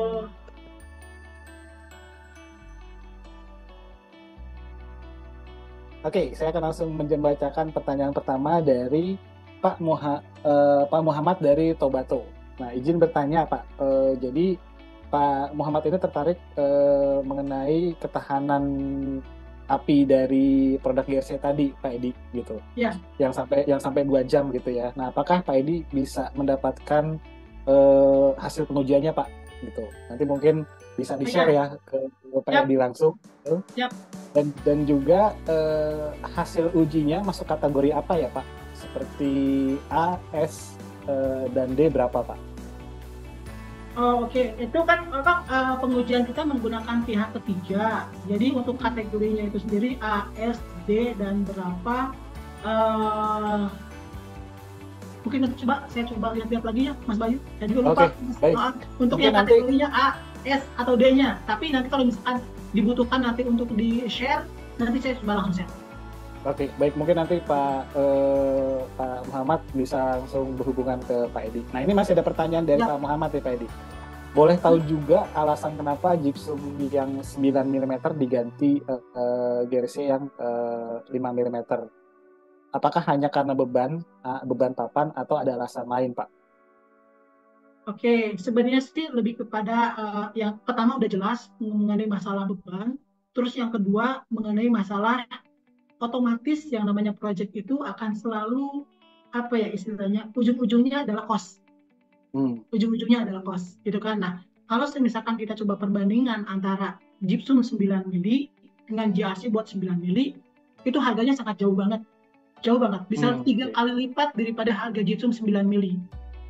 Oke, saya akan langsung membacakan pertanyaan pertama dari Pak Muhammad dari Tobato. Nah, izin bertanya Pak. Jadi Pak Muhammad ini tertarik mengenai ketahanan api dari produk GRC tadi, Pak Edi, gitu.
Ya.
Yang sampai 2 jam gitu ya. Nah, apakah Pak Edi bisa mendapatkan hasil pengujiannya, Pak? Gitu. Nanti mungkin bisa di-share ya ke Pak Edi langsung.
Yap.
Dan juga hasil ujinya masuk kategori apa ya, Pak? Seperti A, S, dan D berapa, Pak?
Oke. Itu kan pengujian kita menggunakan pihak ketiga. Jadi untuk kategorinya itu sendiri A, S, D dan berapa? Mungkin saya coba lihat lagi ya, Mas Bayu. Saya juga lupa. Untuk yang kategorinya A, S atau D-nya. Tapi nanti kalau misalkan dibutuhkan nanti untuk di-share, nanti saya coba langsung share.
Oke, baik, mungkin nanti Pak Muhammad bisa langsung berhubungan ke Pak Edi. Nah, ini masih ada pertanyaan dari Pak Muhammad ya, Pak Edi. Boleh tahu juga alasan kenapa gypsum yang 9 mm diganti GRC yang 5 mm? Apakah hanya karena beban papan atau ada alasan lain, Pak?
Oke, sebenarnya sih lebih kepada yang pertama udah jelas mengenai masalah beban, terus yang kedua mengenai masalah otomatis yang namanya project itu akan selalu apa ya istilahnya ujung-ujungnya adalah cost. Ujung-ujungnya adalah cost, gitu kan. Nah, kalau misalkan kita coba perbandingan antara gypsum 9 mili dengan GRC buat 9 mili, itu harganya sangat jauh banget. Jauh banget, bisa 3 kali lipat daripada harga gypsum 9 mili.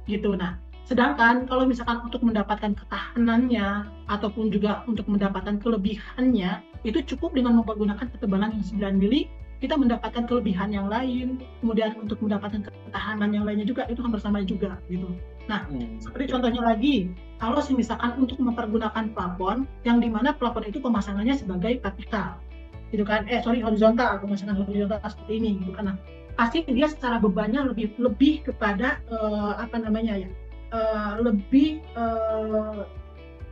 Gitu. Nah, sedangkan kalau misalkan untuk mendapatkan ketahanannya ataupun juga untuk mendapatkan kelebihannya, itu cukup dengan menggunakan ketebalan yang 9 mili, kita mendapatkan kelebihan yang lain, kemudian untuk mendapatkan ketahanan yang lainnya juga, itu hampir sama juga gitu. Nah, seperti contohnya lagi, kalau misalkan untuk mempergunakan plafon, yang dimana plafon itu pemasangannya sebagai vertikal. gitu kan, horizontal, pemasangan horizontal seperti ini gitu kan. Nah, pasti dia secara bebannya lebih kepada lebih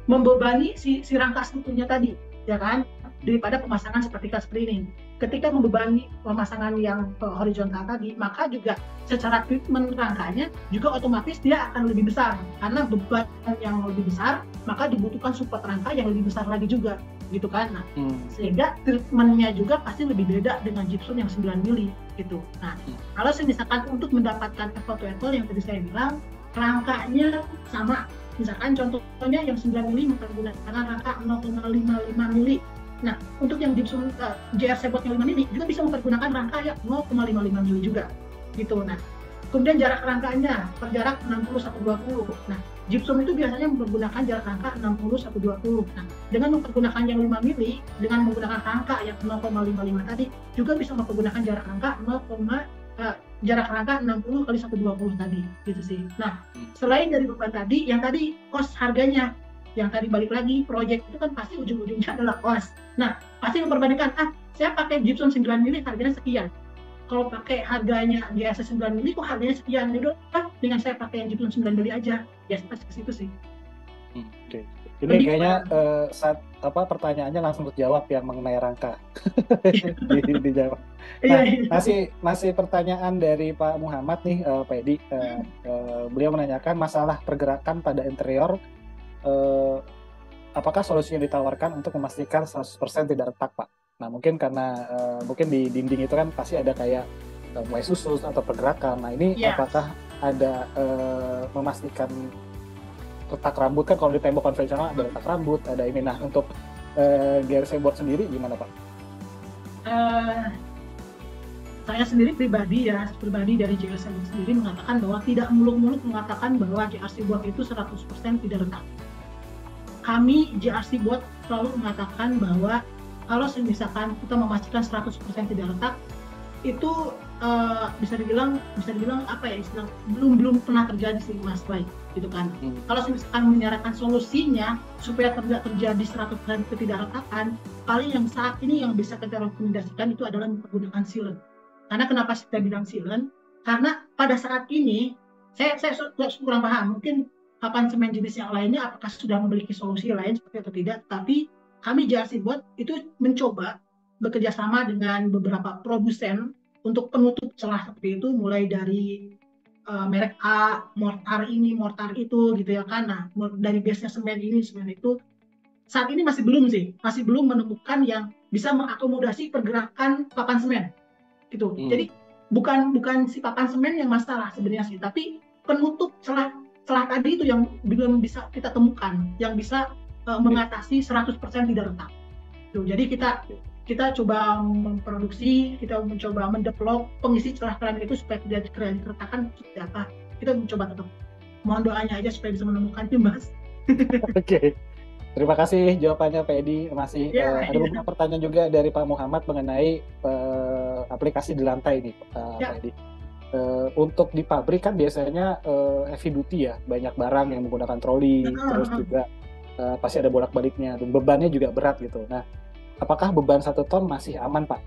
membebani si rangka strukturnya tadi, ya kan, daripada pemasangan seperti ini. Ketika membebani pemasangan yang horizontal tadi, maka juga secara treatment rangkanya juga otomatis dia akan lebih besar, karena beban yang lebih besar, maka dibutuhkan support rangka yang lebih besar lagi juga, gitu kan. Nah, sehingga treatmentnya juga pasti lebih beda dengan gypsum yang 9 mili gitu. Nah, kalau misalkan untuk mendapatkan apple yang tadi saya bilang, rangkanya sama. Misalkan contohnya yang 9 mili menggunakan rangka 0,55 mili. Nah, untuk yang gypsum JRC Bot yang 5 mili juga bisa mempergunakan rangka yang 0,55 mili juga gitu. Nah, kemudian jarak rangkanya berjarak 60-120. Nah, gypsum itu biasanya mempergunakan jarak rangka 60-120. Nah, dengan mempergunakan yang 5 mili, dengan menggunakan rangka yang 0,55 tadi, juga bisa mempergunakan jarak rangka jarak rangka 60 kali 120 tadi, gitu sih. Nah, selain dari beban tadi, yang tadi cost harganya, yang tadi balik lagi, project itu kan pasti ujung-ujungnya adalah cost. Nah, pasti memperbandingkan, saya pakai gypsum 9 mili harganya sekian. Kalau pakai harganya di JRC 9 mili kok harganya sekian, jadi dengan saya pakai yang gypsum 9 mili aja, ya pasti ke situ sih.
Oke. Ini kayaknya pertanyaannya langsung terjawab yang mengenai rangka. Dijawab. Nah, masih pertanyaan dari Pak Muhammad nih, Pak Edi. Beliau menanyakan masalah pergerakan pada interior. Apakah solusi yang ditawarkan untuk memastikan 100% tidak retak, Pak? Nah, mungkin karena mungkin di dinding itu kan pasti ada kayak mulai susus atau pergerakan. Nah, ini apakah ada memastikan retak rambut? Kan kalau di tembok konvensional ada retak rambut, ada ini. Nah, untuk GRC Board sendiri gimana, Pak?
Saya sendiri pribadi dari JRC Board sendiri mengatakan bahwa tidak muluk-muluk mengatakan bahwa JRC Board itu 100% tidak retak. Kami JRC Board selalu mengatakan bahwa kalau misalkan kita memastikan 100% tidak retak, itu bisa dibilang istilah belum pernah terjadi sih, Mas Bay, gitu kan. Kalau misalkan menyarankan solusinya supaya tidak terjadi 100% ketidakretakan, paling yang saat ini yang bisa kita rekomendasikan itu adalah menggunakan sealant. Karena kenapa kita bilang sealant? Karena pada saat ini saya kurang paham, mungkin papan semen jenis yang lainnya apakah sudah memiliki solusi lain seperti atau tidak, tapi kami JRC Board itu mencoba bekerja sama dengan beberapa produsen untuk penutup celah seperti itu, mulai dari merek A, mortar ini, mortar itu, gitu ya kan. Nah, dari base-nya semen ini, semen itu, saat ini masih belum menemukan yang bisa mengakomodasi pergerakan papan semen, gitu. Jadi bukan si papan semen yang masalah sebenarnya sih, tapi penutup celah tadi itu yang belum bisa kita temukan, yang bisa mengatasi 100% tidak retak. Tuh, jadi kita coba memproduksi, kita mencoba mendevelop pengisi celah-celah itu supaya tidak terjadi keretakan seperti apa. Kita mencoba tetap. Mohon doanya aja supaya bisa menemukannya, Mas.
Oke. Terima kasih jawabannya, Pak Edi. Masih ada beberapa pertanyaan juga dari Pak Muhammad mengenai aplikasi di lantai ini, Pak Edi. Untuk di pabrik kan biasanya heavy duty ya, banyak barang yang menggunakan troli, terus juga pasti ada bolak-baliknya, dan bebannya juga berat gitu. Nah, apakah beban 1 ton masih aman, Pak,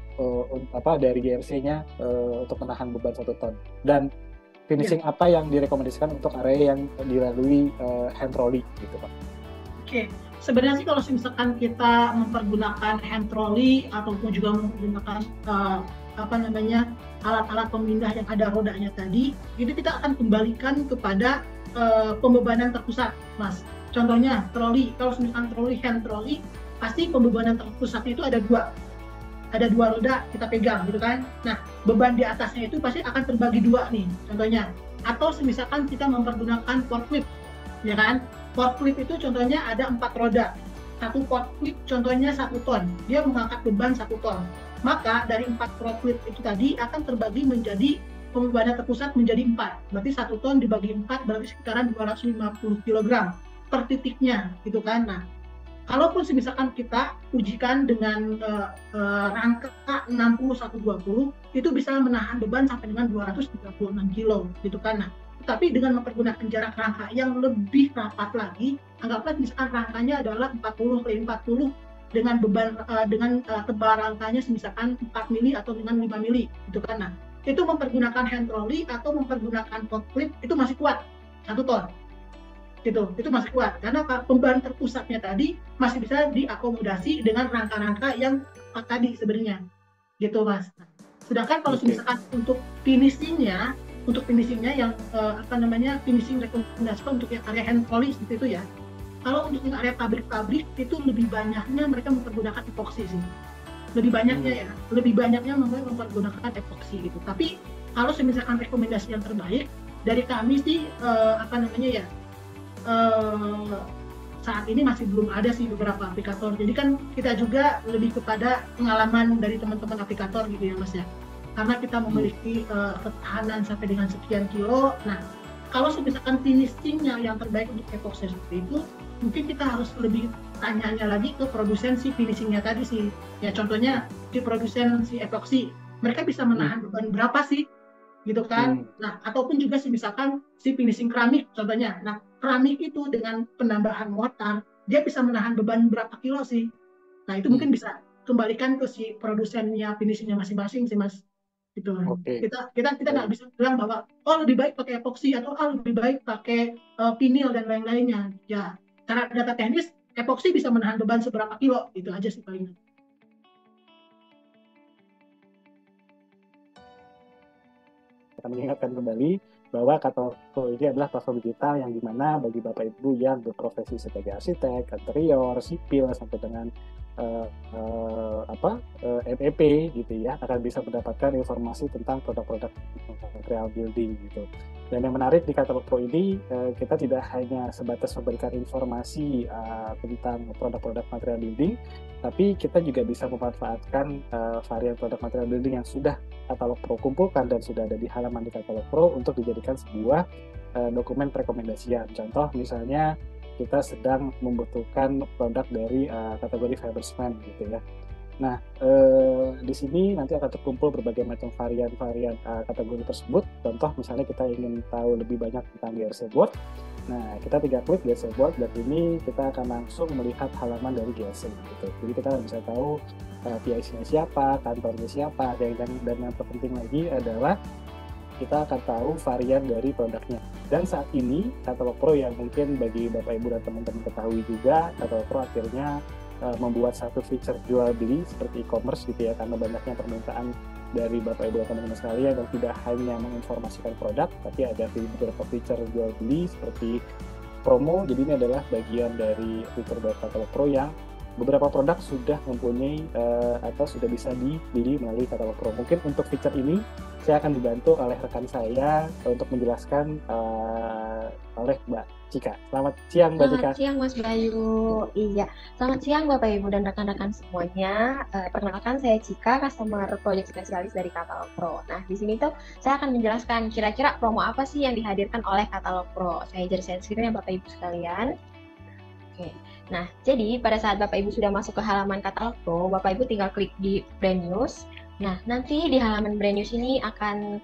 dari GRC-nya untuk menahan beban 1 ton? Dan finishing apa yang direkomendasikan untuk area yang dilalui hand trolley gitu, Pak?
Oke, sebenarnya sih kalau misalkan kita mempergunakan hand trolley ataupun juga menggunakan alat-alat pemindah yang ada rodanya tadi, itu kita akan kembalikan kepada pembebanan terpusat, Mas. Contohnya trolley, kalau misalkan trolley, hand trolley, pasti pembebanan terpusatnya itu ada dua roda kita pegang gitu kan. Nah, beban di atasnya itu pasti akan terbagi 2 nih contohnya. Atau misalkan kita mempergunakan forklift, ya kan. Forklift itu contohnya ada 4 roda. Satu forklift contohnya 1 ton, dia mengangkat beban 1 ton. Maka dari 4 forklift itu tadi akan terbagi menjadi pembebanan terpusat menjadi 4. Berarti 1 ton dibagi 4 berarti sekitaran 250 kg per titiknya gitu kan. Nah, kalaupun misalkan kita ujikan dengan rangka 60-120, itu bisa menahan beban sampai dengan 236 kg gitu kan. Nah, tapi dengan mempergunakan jarak rangka yang lebih rapat lagi, anggaplah misalkan rangkanya adalah 40 x 40 dengan beban tebal rangkanya misalkan 4 mili atau dengan 5 mili gitu kan. Nah, itu mempergunakan hand trolley atau mempergunakan pot clip itu masih kuat 1 ton. Gitu, itu masih kuat karena beban terpusatnya tadi masih bisa diakomodasi dengan rangka-rangka yang tadi sebenarnya gitu Mas. Sedangkan kalau misalkan untuk finishingnya yang finishing rekomendasi untuk yang area hand polish gitu ya. Kalau untuk yang area pabrik-pabrik itu lebih banyaknya mereka mempergunakan epoksi sih. Lebih banyaknya mempergunakan epoksi gitu. Tapi kalau misalkan rekomendasi yang terbaik dari kami sih saat ini masih belum ada sih beberapa aplikator. Jadi kan kita juga lebih kepada pengalaman dari teman-teman aplikator gitu ya Mas ya. Karena kita memiliki ketahanan sampai dengan sekian kilo. Nah, kalau misalkan finishingnya yang terbaik untuk epoxy seperti itu, mungkin kita harus lebih tanya lagi ke produsen si finishingnya tadi sih. Ya contohnya si produsen si epoxy, mereka bisa menahan beban berapa sih? Gitu kan. Nah, ataupun juga misalkan si finishing keramik contohnya. Nah, keramik itu dengan penambahan mortar, dia bisa menahan beban berapa kilo sih? Nah, itu mungkin bisa kembalikan ke si produsennya finishingnya masing-masing sih Mas. Gitu. Kita nggak bisa bilang bahwa lebih baik pakai epoksi atau lebih baik pakai vinil dan lain-lainnya. Ya, cara data teknis epoksi bisa menahan beban seberapa kilo, itu aja sih paling.
Kita mengingatkan kembali bahwa Katalog Pro ini adalah platform digital yang dimana bagi Bapak Ibu yang berprofesi sebagai arsitek, interior, sipil sampai dengan MEP gitu ya, akan bisa mendapatkan informasi tentang produk-produk material building gitu. Dan yang menarik di Katalog Pro ini, kita tidak hanya sebatas memberikan informasi tentang produk-produk material building, tapi kita juga bisa memanfaatkan varian produk material building yang sudah Katalog Pro kumpulkan dan sudah ada di halaman di Katalog Pro untuk dijadikan sebuah dokumen rekomendasian. Contoh misalnya kita sedang membutuhkan produk dari kategori fiber cement gitu ya. Nah, di sini nanti akan terkumpul berbagai macam varian-varian kategori tersebut. Contoh misalnya kita ingin tahu lebih banyak tentang GRC board. Nah, kita tinggal klik GRC board dan ini kita akan langsung melihat halaman dari GRC gitu. Jadi kita bisa tahu PIC-nya siapa, kantornya siapa, dan yang terpenting lagi adalah kita akan tahu varian dari produknya. Dan saat ini Katalog Pro yang mungkin bagi Bapak Ibu dan teman-teman ketahui juga, Katalog Pro akhirnya membuat satu feature jual beli seperti e-commerce gitu ya, karena banyaknya permintaan dari Bapak Ibu dan teman-teman sekalian dan tidak hanya menginformasikan produk, tapi ada beberapa feature jual beli seperti promo. Jadi ini adalah bagian dari fitur dari Katalog Pro yang beberapa produk sudah mempunyai atau sudah bisa dibeli melalui Katalog Pro. Mungkin untuk feature ini saya akan dibantu oleh rekan saya untuk menjelaskan oleh Mbak Cika. Selamat siang Mbak Cika.
Selamat siang Mas Bayu. Iya, selamat siang Bapak Ibu dan rekan-rekan semuanya. Perkenalkan saya Cika, customer project spesialis dari Katalog Pro. Nah, di sini tuh saya akan menjelaskan kira-kira promo apa sih yang dihadirkan oleh Katalog Pro. Saya share screen ya Bapak Ibu sekalian. Oke. Nah, jadi pada saat Bapak Ibu sudah masuk ke halaman Katalog Pro, Bapak Ibu tinggal klik di Brand News. Nah, nanti di halaman Brand News ini akan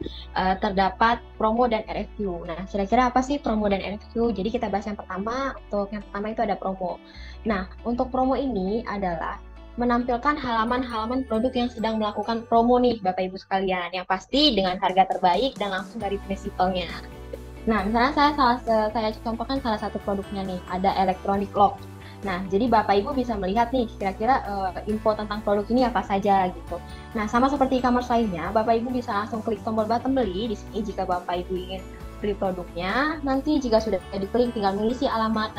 terdapat promo dan RFQ. Nah, kira-kira apa sih promo dan RFQ? Jadi kita bahas yang pertama. Untuk yang pertama itu ada promo. Nah, untuk promo ini adalah menampilkan halaman-halaman produk yang sedang melakukan promo nih, Bapak Ibu sekalian. Yang pasti dengan harga terbaik dan langsung dari prinsipalnya. Nah, misalnya saya contohkan salah satu produknya nih, ada electronic lock. Nah, jadi Bapak Ibu bisa melihat nih kira-kira info tentang produk ini apa saja gitu. Nah, sama seperti e-commerce lainnya, Bapak Ibu bisa langsung klik tombol button beli di sini jika Bapak Ibu ingin beli produknya. Nanti jika sudah diklik tinggal mengisi alamat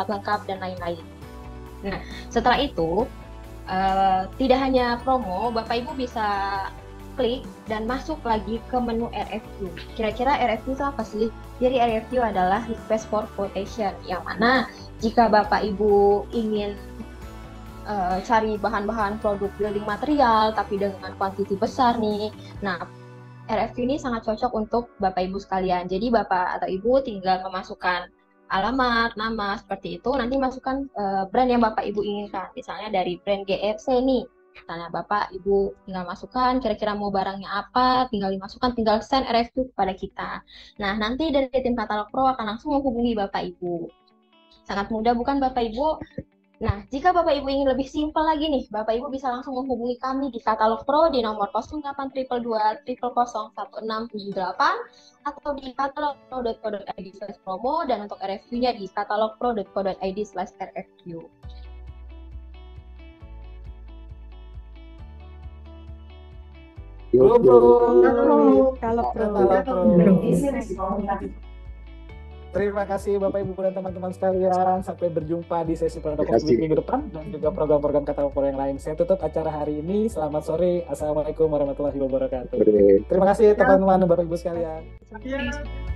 lengkap dan lain-lain. Nah, setelah itu tidak hanya promo, Bapak Ibu bisa klik dan masuk lagi ke menu RFQ. Kira-kira RFQ itu apa sih? Jadi RFQ adalah request for quotation, yang mana jika Bapak Ibu ingin cari bahan-bahan produk building material tapi dengan kuantiti besar nih, nah RFQ ini sangat cocok untuk Bapak Ibu sekalian. Jadi Bapak atau Ibu tinggal memasukkan alamat, nama seperti itu, nanti masukkan brand yang Bapak Ibu inginkan. Misalnya dari brand GFC nih. Misalnya Bapak Ibu tinggal masukkan kira-kira mau barangnya apa, tinggal dimasukkan, tinggal send RFQ kepada kita. Nah, nanti dari tim Katalog Pro akan langsung menghubungi Bapak Ibu. Sangat mudah bukan Bapak Ibu? Nah, jika Bapak Ibu ingin lebih simpel lagi nih, Bapak Ibu bisa langsung menghubungi kami di Katalog Pro di nomor 0822 001678 atau di katalogpro.co.id/promo dan untuk RFQ-nya di katalogpro.co.id/RFQ.
Kalau pro.
Terima kasih Bapak Ibu dan teman-teman sekalian. Sampai berjumpa di sesi produk Week minggu depan dan juga program-program Katalog Pro yang lain. Saya tutup acara hari ini. Selamat sore. Assalamualaikum warahmatullahi wabarakatuh. Terima kasih teman-teman dan Bapak Ibu sekalian.
Ya.